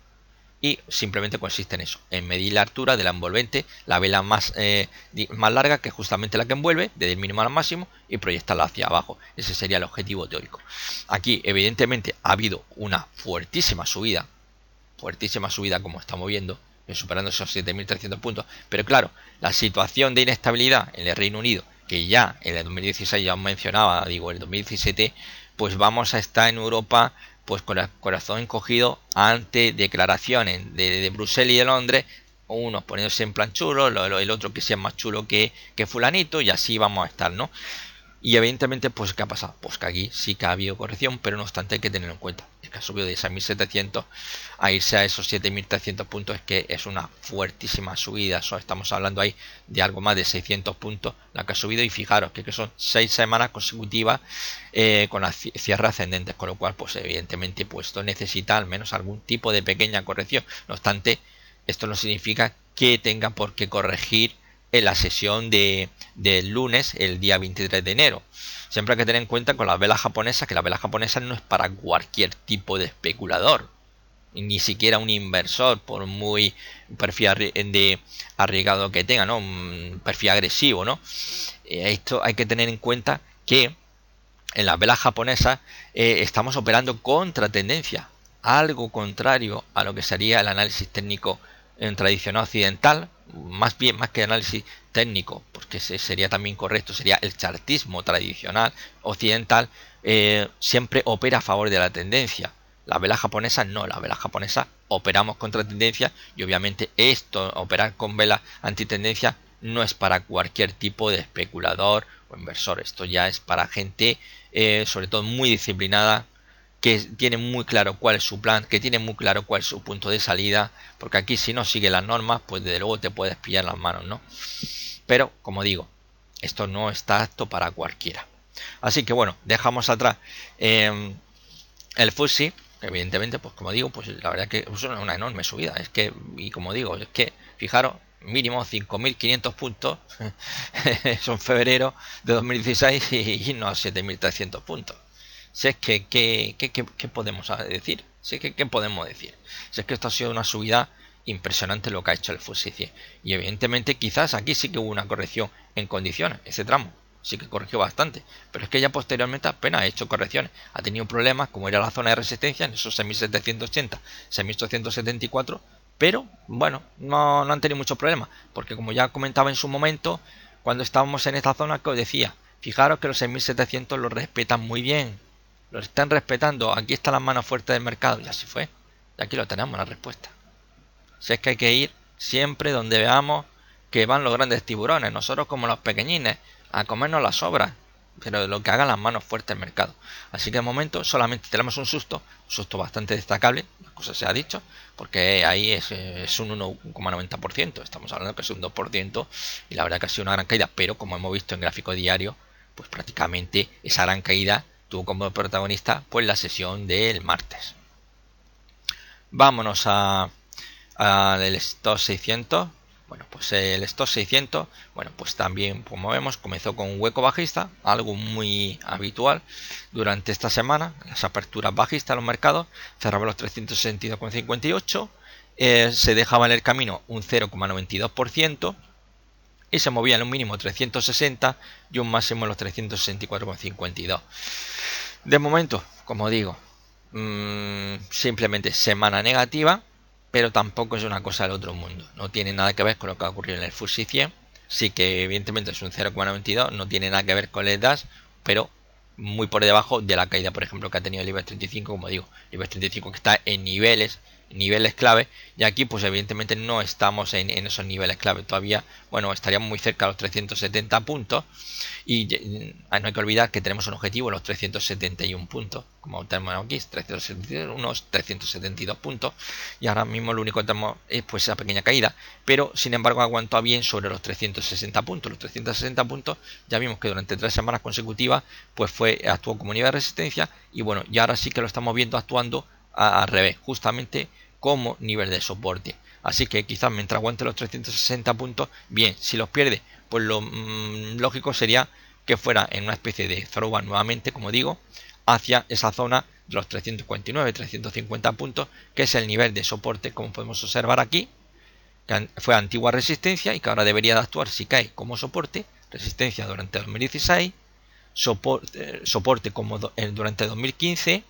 y simplemente consiste en eso, en medir la altura de la envolvente, la vela más larga, que es justamente la que envuelve, desde el mínimo al máximo, y proyectarla hacia abajo. Ese sería el objetivo teórico. Aquí evidentemente ha habido una fuertísima subida como estamos viendo, superando esos 7.300 puntos, pero claro, la situación de inestabilidad en el Reino Unido, que ya en el 2016 ya os mencionaba, digo, el 2017, pues vamos a estar en Europa pues con el corazón encogido ante declaraciones de Bruselas y de Londres, unos poniéndose en plan chulo, el otro que sea más chulo que fulanito, y así vamos a estar, ¿no? Y evidentemente, pues ¿qué ha pasado? Pues que aquí sí que ha habido corrección, pero no obstante hay que tenerlo en cuenta. Es que ha subido de 6.700 a irse a esos 7.300 puntos, es que es una fuertísima subida. Estamos hablando ahí de algo más de 600 puntos la que ha subido, y fijaros que son 6 semanas consecutivas con las cierres ascendentes, con lo cual pues evidentemente pues esto necesita al menos algún tipo de pequeña corrección. No obstante, esto no significa que tenga por qué corregir en la sesión del lunes, el día 23 de enero. Siempre hay que tener en cuenta con las velas japonesas que las velas japonesas no es para cualquier tipo de especulador, ni siquiera un inversor, por muy perfil de arriesgado que tenga, ¿no? Un perfil agresivo, ¿no? Esto hay que tener en cuenta que en las velas japonesas estamos operando contra tendencia, algo contrario a lo que sería el análisis técnico tradicional occidental, más que análisis técnico, porque sería también correcto, sería el chartismo tradicional occidental, siempre opera a favor de la tendencia. Las velas japonesas no, las velas japonesas operamos contra tendencia, y obviamente esto, operar con velas antitendencia, no es para cualquier tipo de especulador o inversor. Esto ya es para gente sobre todo muy disciplinada, que tiene muy claro cuál es su plan, que tiene muy claro cuál es su punto de salida, porque aquí si no sigue las normas, pues desde luego te puedes pillar las manos, ¿no? Pero, como digo, esto no está apto para cualquiera. Así que bueno, dejamos atrás el FTSE, evidentemente, pues como digo, pues la verdad que es una enorme subida. Es que, y como digo, es que, fijaros, mínimo 5.500 puntos son febrero de 2016 y no a 7.300 puntos. Si es que, ¿qué podemos decir? Si es que, ¿qué podemos decir? Si es que esto ha sido una subida impresionante lo que ha hecho el FTSE 100. Y evidentemente quizás aquí sí que hubo una corrección en condiciones, ese tramo sí que corrigió bastante, pero es que ya posteriormente apenas ha hecho correcciones, ha tenido problemas como era la zona de resistencia en esos 6.780, 6.874, pero bueno, no han tenido muchos problemas, porque como ya comentaba en su momento, cuando estábamos en esta zona que os decía, fijaros que los 6.700 lo respetan muy bien, lo están respetando, aquí están las manos fuertes del mercado, y así fue, y aquí lo tenemos la respuesta. Si es que hay que ir siempre donde veamos que van los grandes tiburones, nosotros como los pequeñines, a comernos las sobras. pero de lo que hagan las manos fuertes del mercado. Así que de momento solamente tenemos un susto bastante destacable, la cosa se ha dicho, porque ahí es un 1,90%, estamos hablando que es un 2%, y la verdad que ha sido una gran caída, pero como hemos visto en gráfico diario, pues prácticamente esa gran caída tuvo como protagonista pues la sesión del martes. Vámonos al Stoxx 600. Bueno, pues el Stoxx 600, bueno, pues también, como vemos, comenzó con un hueco bajista, algo muy habitual durante esta semana, las aperturas bajistas en los mercados, cerraba los 362,58, se dejaba en el camino un 0,92% y se movía en un mínimo 360 y un máximo en los 364,52. De momento, como digo, simplemente semana negativa, pero tampoco es una cosa del otro mundo. No tiene nada que ver con lo que ha ocurrido en el FTSE 100. Sí que evidentemente es un 0,92, no tiene nada que ver con el DAX, pero muy por debajo de la caída, por ejemplo, que ha tenido el IBEX 35, como digo, el IBEX 35 que está en niveles clave, y aquí pues evidentemente no estamos en esos niveles clave todavía. Bueno, estaríamos muy cerca de los 370 puntos, y no hay que olvidar que tenemos un objetivo en los 371 puntos, como tenemos aquí, 371, unos 372 puntos, y ahora mismo lo único que tenemos es pues esa pequeña caída, pero sin embargo aguantó bien sobre los 360 puntos. Los 360 puntos ya vimos que durante 3 semanas consecutivas pues actuó como nivel de resistencia, y bueno, y ahora sí que lo estamos viendo actuando al revés, justamente como nivel de soporte. Así que quizás mientras aguante los 360 puntos, bien. Si los pierde, pues lo lógico sería que fuera en una especie de throwback nuevamente, como digo, hacia esa zona de los 349, 350 puntos, que es el nivel de soporte, como podemos observar aquí, que fue antigua resistencia y que ahora debería de actuar si cae como soporte, resistencia durante 2016, soporte como durante 2015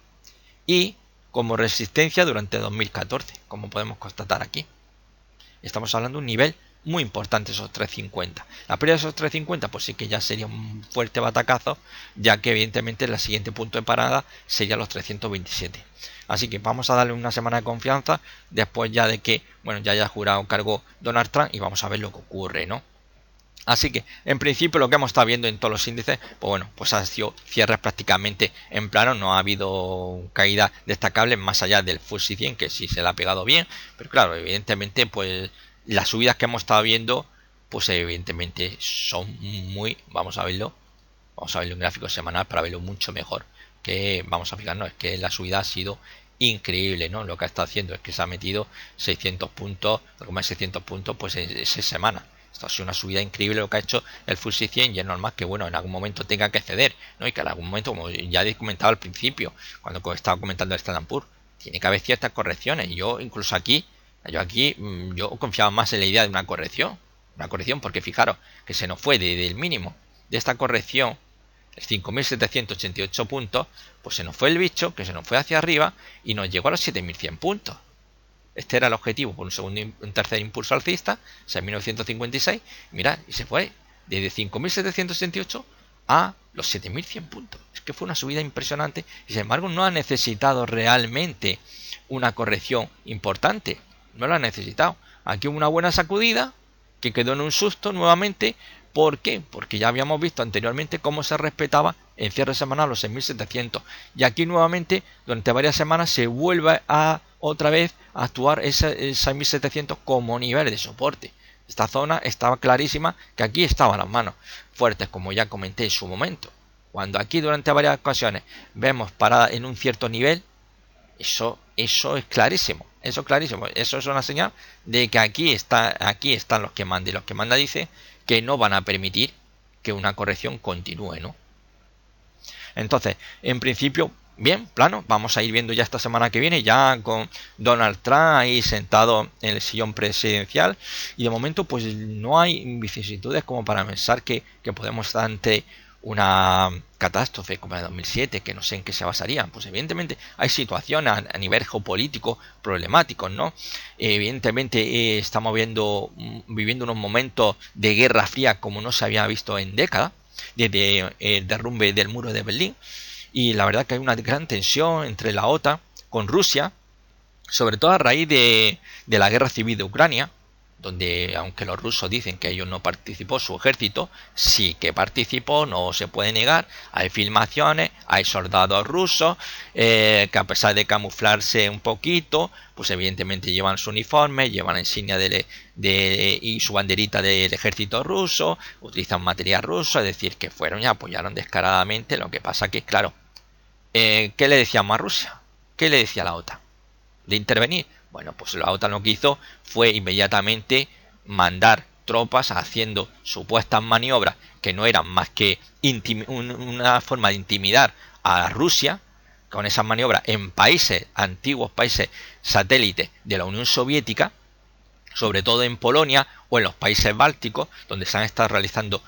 y como resistencia durante 2014, como podemos constatar aquí. Estamos hablando de un nivel muy importante, esos 350. La pérdida de esos 350 pues sí que ya sería un fuerte batacazo, ya que evidentemente el siguiente punto de parada sería los 327. Así que vamos a darle una semana de confianza después ya de que, bueno, ya haya jurado cargo Donald Trump, y vamos a ver lo que ocurre, ¿no? Así que, en principio, lo que hemos estado viendo en todos los índices, pues bueno, pues ha sido cierres prácticamente en plano, no ha habido caída destacable más allá del FTSE 100, que sí se le ha pegado bien, pero claro, evidentemente, pues las subidas que hemos estado viendo, pues evidentemente son muy, vamos a verlo en gráfico semanal para verlo mucho mejor, que vamos a fijarnos, es que la subida ha sido increíble, ¿no? Lo que ha estado haciendo es que se ha metido 600 puntos, algo más de 600 puntos, pues en esa semana. Esto ha sido una subida increíble lo que ha hecho el FTSE 100, y es normal que, bueno, en algún momento tenga que ceder, ¿no? Y que en algún momento, como ya he comentado al principio, cuando estaba comentando el Standard & Poor's, tiene que haber ciertas correcciones. Yo incluso aquí, yo confiaba más en la idea de una corrección, porque fijaros que se nos fue del mínimo de esta corrección, 5.788 puntos, pues se nos fue el bicho, que se nos fue hacia arriba y nos llegó a los 7.100 puntos. Este era el objetivo por un tercer impulso alcista, 6.956. Mirad, y se fue desde 5.768 a los 7.100 puntos. Es que fue una subida impresionante, y sin embargo no ha necesitado realmente una corrección importante. No la ha necesitado. Aquí hubo una buena sacudida que quedó en un susto nuevamente. ¿Por qué? Porque ya habíamos visto anteriormente cómo se respetaba en cierre semanal los 6.700. Y aquí nuevamente, durante varias semanas, se vuelve a otra vez a actuar ese 6.700 como nivel de soporte. Esta zona estaba clarísima que aquí estaban las manos fuertes, como ya comenté en su momento. Cuando aquí durante varias ocasiones vemos parada en un cierto nivel, eso es clarísimo. Eso es clarísimo. Eso es una señal de que aquí están los que mandan, y los que mandan dicen que no van a permitir que una corrección continúe, ¿no? Entonces, en principio, bien, plano, vamos a ir viendo ya esta semana que viene, ya con Donald Trump ahí sentado en el sillón presidencial, y de momento pues no hay vicisitudes como para pensar que podemos estar ante una catástrofe como la de 2007, que no sé en qué se basarían. Pues evidentemente hay situaciones a nivel geopolítico problemáticos, ¿no? Evidentemente estamos viviendo unos momentos de guerra fría como no se había visto en décadas, desde el derrumbe del muro de Berlín, y la verdad que hay una gran tensión entre la OTAN con Rusia, sobre todo a raíz de la guerra civil de Ucrania. donde aunque los rusos dicen que ellos no participó, su ejército sí que participó, no se puede negar. Hay filmaciones, hay soldados rusos que a pesar de camuflarse un poquito, pues evidentemente llevan su uniforme, llevan la insignia y su banderita del ejército ruso, utilizan material ruso, es decir, que fueron y apoyaron descaradamente. Lo que pasa que, claro, ¿qué le decíamos a Rusia? ¿Qué le decía la OTAN? ¿De intervenir? Bueno, pues la OTAN lo que hizo fue inmediatamente mandar tropas haciendo supuestas maniobras que no eran más que una forma de intimidar a Rusia con esas maniobras en países, antiguos países satélites de la Unión Soviética, sobre todo en Polonia o en los países bálticos, donde se han estado realizando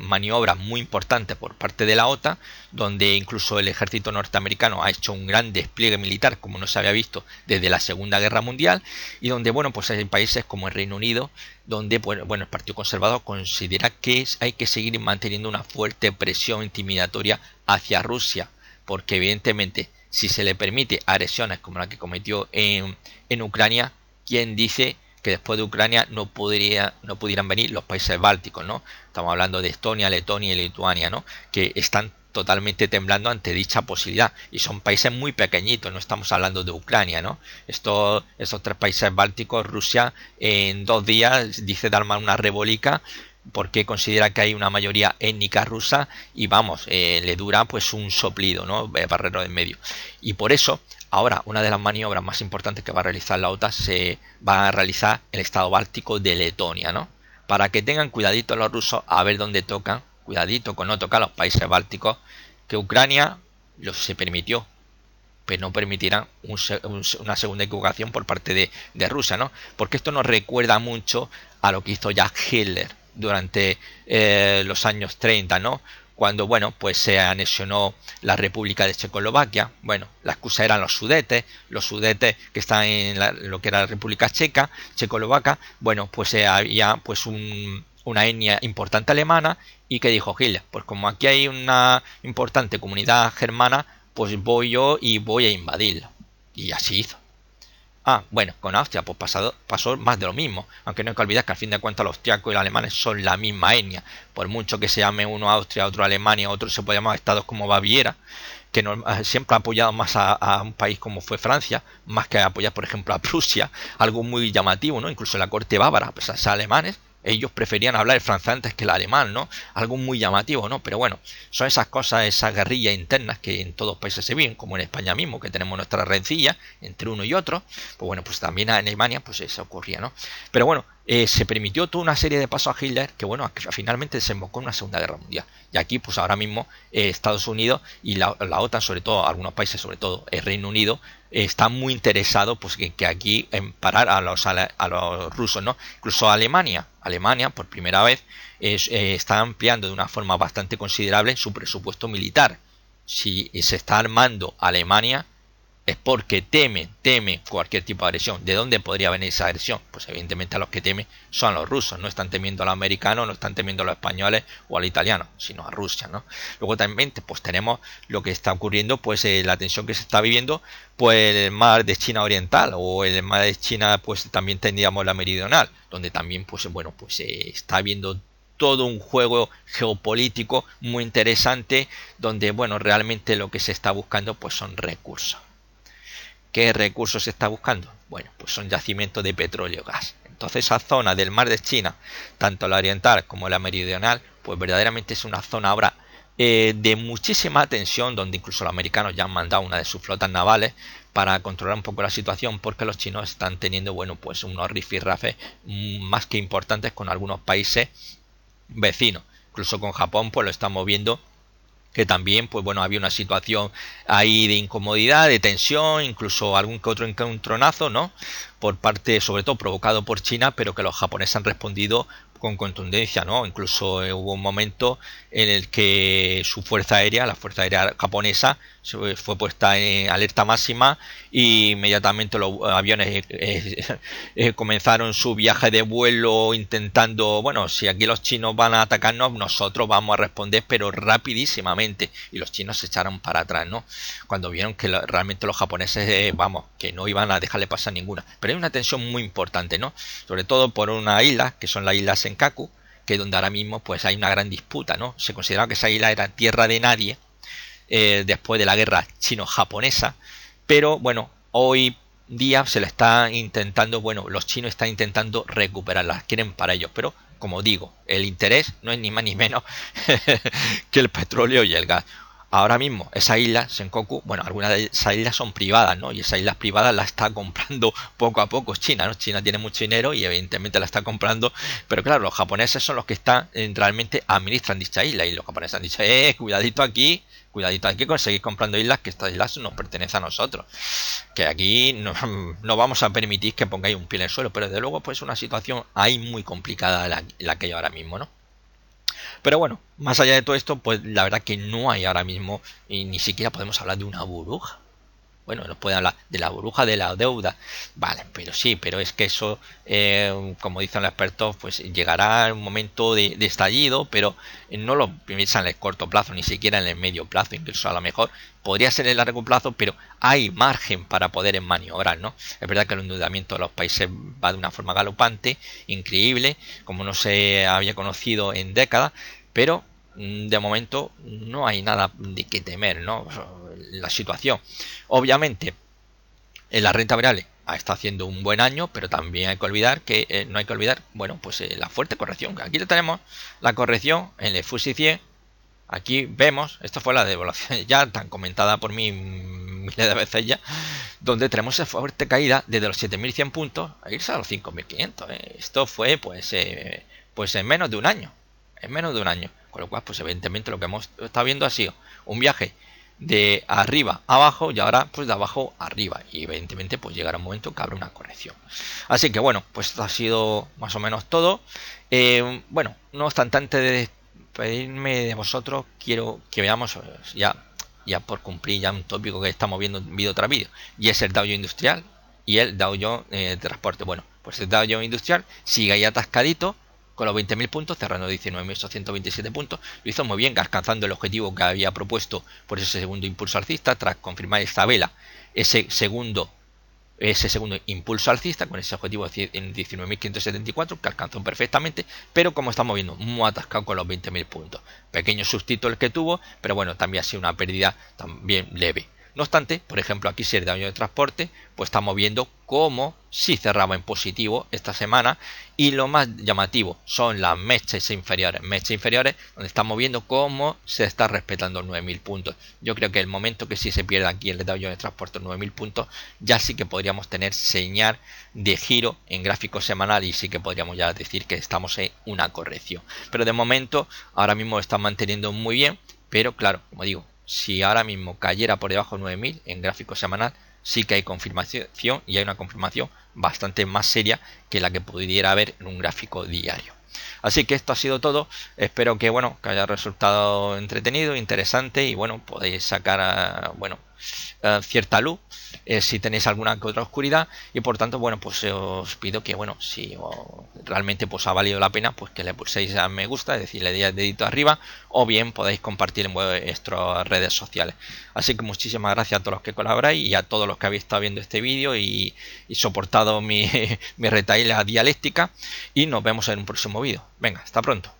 maniobras muy importantes por parte de la OTAN, donde incluso el ejército norteamericano ha hecho un gran despliegue militar como no se había visto desde la Segunda Guerra Mundial, y donde, bueno, pues hay países como el Reino Unido, donde, bueno, el Partido Conservador considera que hay que seguir manteniendo una fuerte presión intimidatoria hacia Rusia, porque evidentemente si se le permite agresiones como la que cometió en Ucrania, ¿quién dice que después de Ucrania no pudieran venir los países bálticos, ¿no? Estamos hablando de Estonia, Letonia y Lituania, ¿no? Que están totalmente temblando ante dicha posibilidad, y son países muy pequeñitos, no estamos hablando de Ucrania, ¿no? Esos tres países bálticos, Rusia en 2 días dice de armar una rebólica porque considera que hay una mayoría étnica rusa, y vamos, le dura pues un soplido, ¿no? Barrero en medio. Y por eso ahora una de las maniobras más importantes que va a realizar la OTAN se va a realizar en el estado báltico de Letonia, ¿no? Para que tengan cuidadito los rusos a ver dónde tocan, cuidadito con no tocar los países bálticos, que Ucrania se permitió, pero no permitirán una segunda equivocación por parte de Rusia, ¿no? Porque esto nos recuerda mucho a lo que hizo Jack Hitler durante los años 30, ¿no? Cuando, bueno, pues se anexionó la República de Checoslovaquia. Bueno, la excusa eran los sudetes que están en lo que era la República Checa, Checoslovaca. Bueno, pues había pues una etnia importante alemana, y que dijo Hitler, pues como aquí hay una importante comunidad germana, pues voy yo y voy a invadirla. Y así hizo. Bueno, con Austria pues pasó más de lo mismo, aunque no hay que olvidar que al fin de cuentas los austriacos y los alemanes son la misma etnia. Por mucho que se llame uno Austria, otro Alemania, otro se puede llamar estados como Baviera, que siempre ha apoyado más a un país como fue Francia, más que apoyar por ejemplo a Prusia, algo muy llamativo, ¿no? Incluso en la corte bávara, a pesar de ser alemanes, ellos preferían hablar el francés antes que el alemán, ¿no? Algo muy llamativo, ¿no? Pero bueno, son esas cosas, esas guerrillas internas que en todos los países se viven, como en España mismo, que tenemos nuestras rencillas entre uno y otro. Pues bueno, pues también en Alemania pues eso ocurría, ¿no? Pero bueno, se permitió toda una serie de pasos a Hitler que, bueno, finalmente desembocó en una Segunda Guerra Mundial. Y aquí pues ahora mismo Estados Unidos y la OTAN, sobre todo algunos países, sobre todo el Reino Unido, están muy interesados pues que aquí en parar a los rusos, ¿no? Incluso Alemania por primera vez está ampliando de una forma bastante considerable su presupuesto militar. Si se está armando Alemania es porque teme cualquier tipo de agresión. ¿De dónde podría venir esa agresión? Pues evidentemente a los que temen son los rusos. No están temiendo a los americanos, no están temiendo a los españoles o a los italianos, sino a Rusia, ¿no? Luego también pues tenemos lo que está ocurriendo, pues la tensión que se está viviendo, pues el mar de China Oriental, o el mar de China, pues también tendríamos la Meridional, donde también pues bueno, pues está viendo todo un juego geopolítico muy interesante, donde, bueno, realmente lo que se está buscando pues son recursos. ¿Qué recursos se está buscando? Bueno, pues son yacimientos de petróleo y gas. Entonces esa zona del mar de China, tanto la oriental como la meridional, pues verdaderamente es una zona ahora de muchísima tensión, donde incluso los americanos ya han mandado una de sus flotas navales para controlar un poco la situación, porque los chinos están teniendo, bueno, pues unos rifirrafes más que importantes con algunos países vecinos. Incluso con Japón pues lo estamos viendo, que también pues bueno, había una situación ahí de incomodidad, de tensión, incluso algún que otro encontronazo, ¿no? Por parte, sobre todo provocado por China, pero que los japoneses han respondido con contundencia, ¿no? Incluso hubo un momento en el que su fuerza aérea, la fuerza aérea japonesa, fue puesta en alerta máxima, y inmediatamente los aviones comenzaron su viaje de vuelo intentando, bueno, si aquí los chinos van a atacarnos, nosotros vamos a responder, pero rapidísimamente, y los chinos se echaron para atrás, ¿no? Cuando vieron que realmente los japoneses, vamos, que no iban a dejarle pasar ninguna. Pero una tensión muy importante, ¿no? Sobre todo por una isla, que son las islas Senkaku, que es donde ahora mismo pues hay una gran disputa, ¿no? Se consideraba que esa isla era tierra de nadie después de la guerra chino-japonesa, pero bueno, hoy día se le está intentando, bueno, los chinos están intentando recuperarlas, quieren para ellos, pero como digo, el interés no es ni más ni menos que el petróleo y el gas. Ahora mismo, esa isla, Senkaku, bueno, algunas de esas islas son privadas, ¿no? Y esas islas privadas las está comprando poco a poco China, ¿no? China tiene mucho dinero y evidentemente la está comprando, pero claro, los japoneses son los que están, realmente administran dicha isla, y los japoneses han dicho, cuidadito aquí con seguir comprando islas, que estas islas nos pertenecen a nosotros, que aquí no vamos a permitir que pongáis un pie en el suelo, pero desde luego pues una situación ahí muy complicada la que hay ahora mismo, ¿no? Pero bueno, más allá de todo esto, pues la verdad que no hay ahora mismo, y ni siquiera podemos hablar de una burbuja. Bueno, nos puede hablar de la burbuja de la deuda, vale, pero sí, pero es que eso, como dicen los expertos, pues llegará un momento de estallido, pero no lo piensan en el corto plazo, ni siquiera en el medio plazo, incluso a lo mejor podría ser en el largo plazo, pero hay margen para poder maniobrar, ¿no? Es verdad que el endeudamiento de los países va de una forma galopante, increíble, como no se había conocido en décadas, pero de momento no hay nada de qué temer, ¿no? La situación, obviamente, en la renta variable está haciendo un buen año, pero también hay que olvidar que no hay que olvidar, bueno, pues la fuerte corrección. Aquí tenemos la corrección en el FTSE 100. Aquí vemos, esto fue la devaluación ya tan comentada por mí miles de veces ya, donde tenemos esa fuerte caída desde los 7.100 puntos a irse a los 5.500. Esto fue pues en menos de un año. En menos de un año. Con lo cual, pues evidentemente lo que hemos estado viendo ha sido un viaje de arriba a abajo y ahora pues de abajo a arriba. Y evidentemente pues llegará un momento que habrá una corrección. Así que bueno, pues esto ha sido más o menos todo. Bueno, no obstante, antes de despedirme de vosotros, quiero que veamos ya por cumplir ya un tópico que estamos viendo en vídeo tras vídeo. Y es el Dow Jones Industrial y el Dow Jones de transporte. Bueno, pues el Dow Jones Industrial sigue ahí atascadito con los 20.000 puntos, cerrando 19.827 puntos. Lo hizo muy bien, alcanzando el objetivo que había propuesto por ese segundo impulso alcista, tras confirmar esta vela ese segundo impulso alcista, con ese objetivo en 19.574, que alcanzó perfectamente, pero como estamos viendo, muy atascado con los 20.000 puntos. Pequeño sustito el que tuvo, pero bueno, también ha sido una pérdida también leve. No obstante, por ejemplo, aquí si el daño de transporte, pues estamos viendo cómo sí cerraba en positivo esta semana, y lo más llamativo son las mechas inferiores, donde estamos viendo cómo se está respetando los 9.000 puntos. Yo creo que el momento que sí se pierda aquí el daño de transporte 9.000 puntos, ya sí que podríamos tener señal de giro en gráfico semanal, y sí que podríamos ya decir que estamos en una corrección. Pero de momento, ahora mismo están manteniendo muy bien, pero claro, como digo, si ahora mismo cayera por debajo de 9.000 en gráfico semanal, sí que hay confirmación, y hay una confirmación bastante más seria que la que pudiera haber en un gráfico diario. Así que esto ha sido todo. Espero que bueno, que haya resultado entretenido, interesante, y bueno, podéis sacar cierta luz si tenéis alguna que otra oscuridad, y por tanto bueno, pues os pido que bueno, si realmente pues ha valido la pena, pues que le pulséis a me gusta, es decir, le deis el dedito arriba, o bien podéis compartir en vuestras redes sociales. Así que muchísimas gracias a todos los que colaboráis y a todos los que habéis estado viendo este vídeo y soportado mi retaíla dialéctica, y nos vemos en un próximo vídeo. Venga, hasta pronto.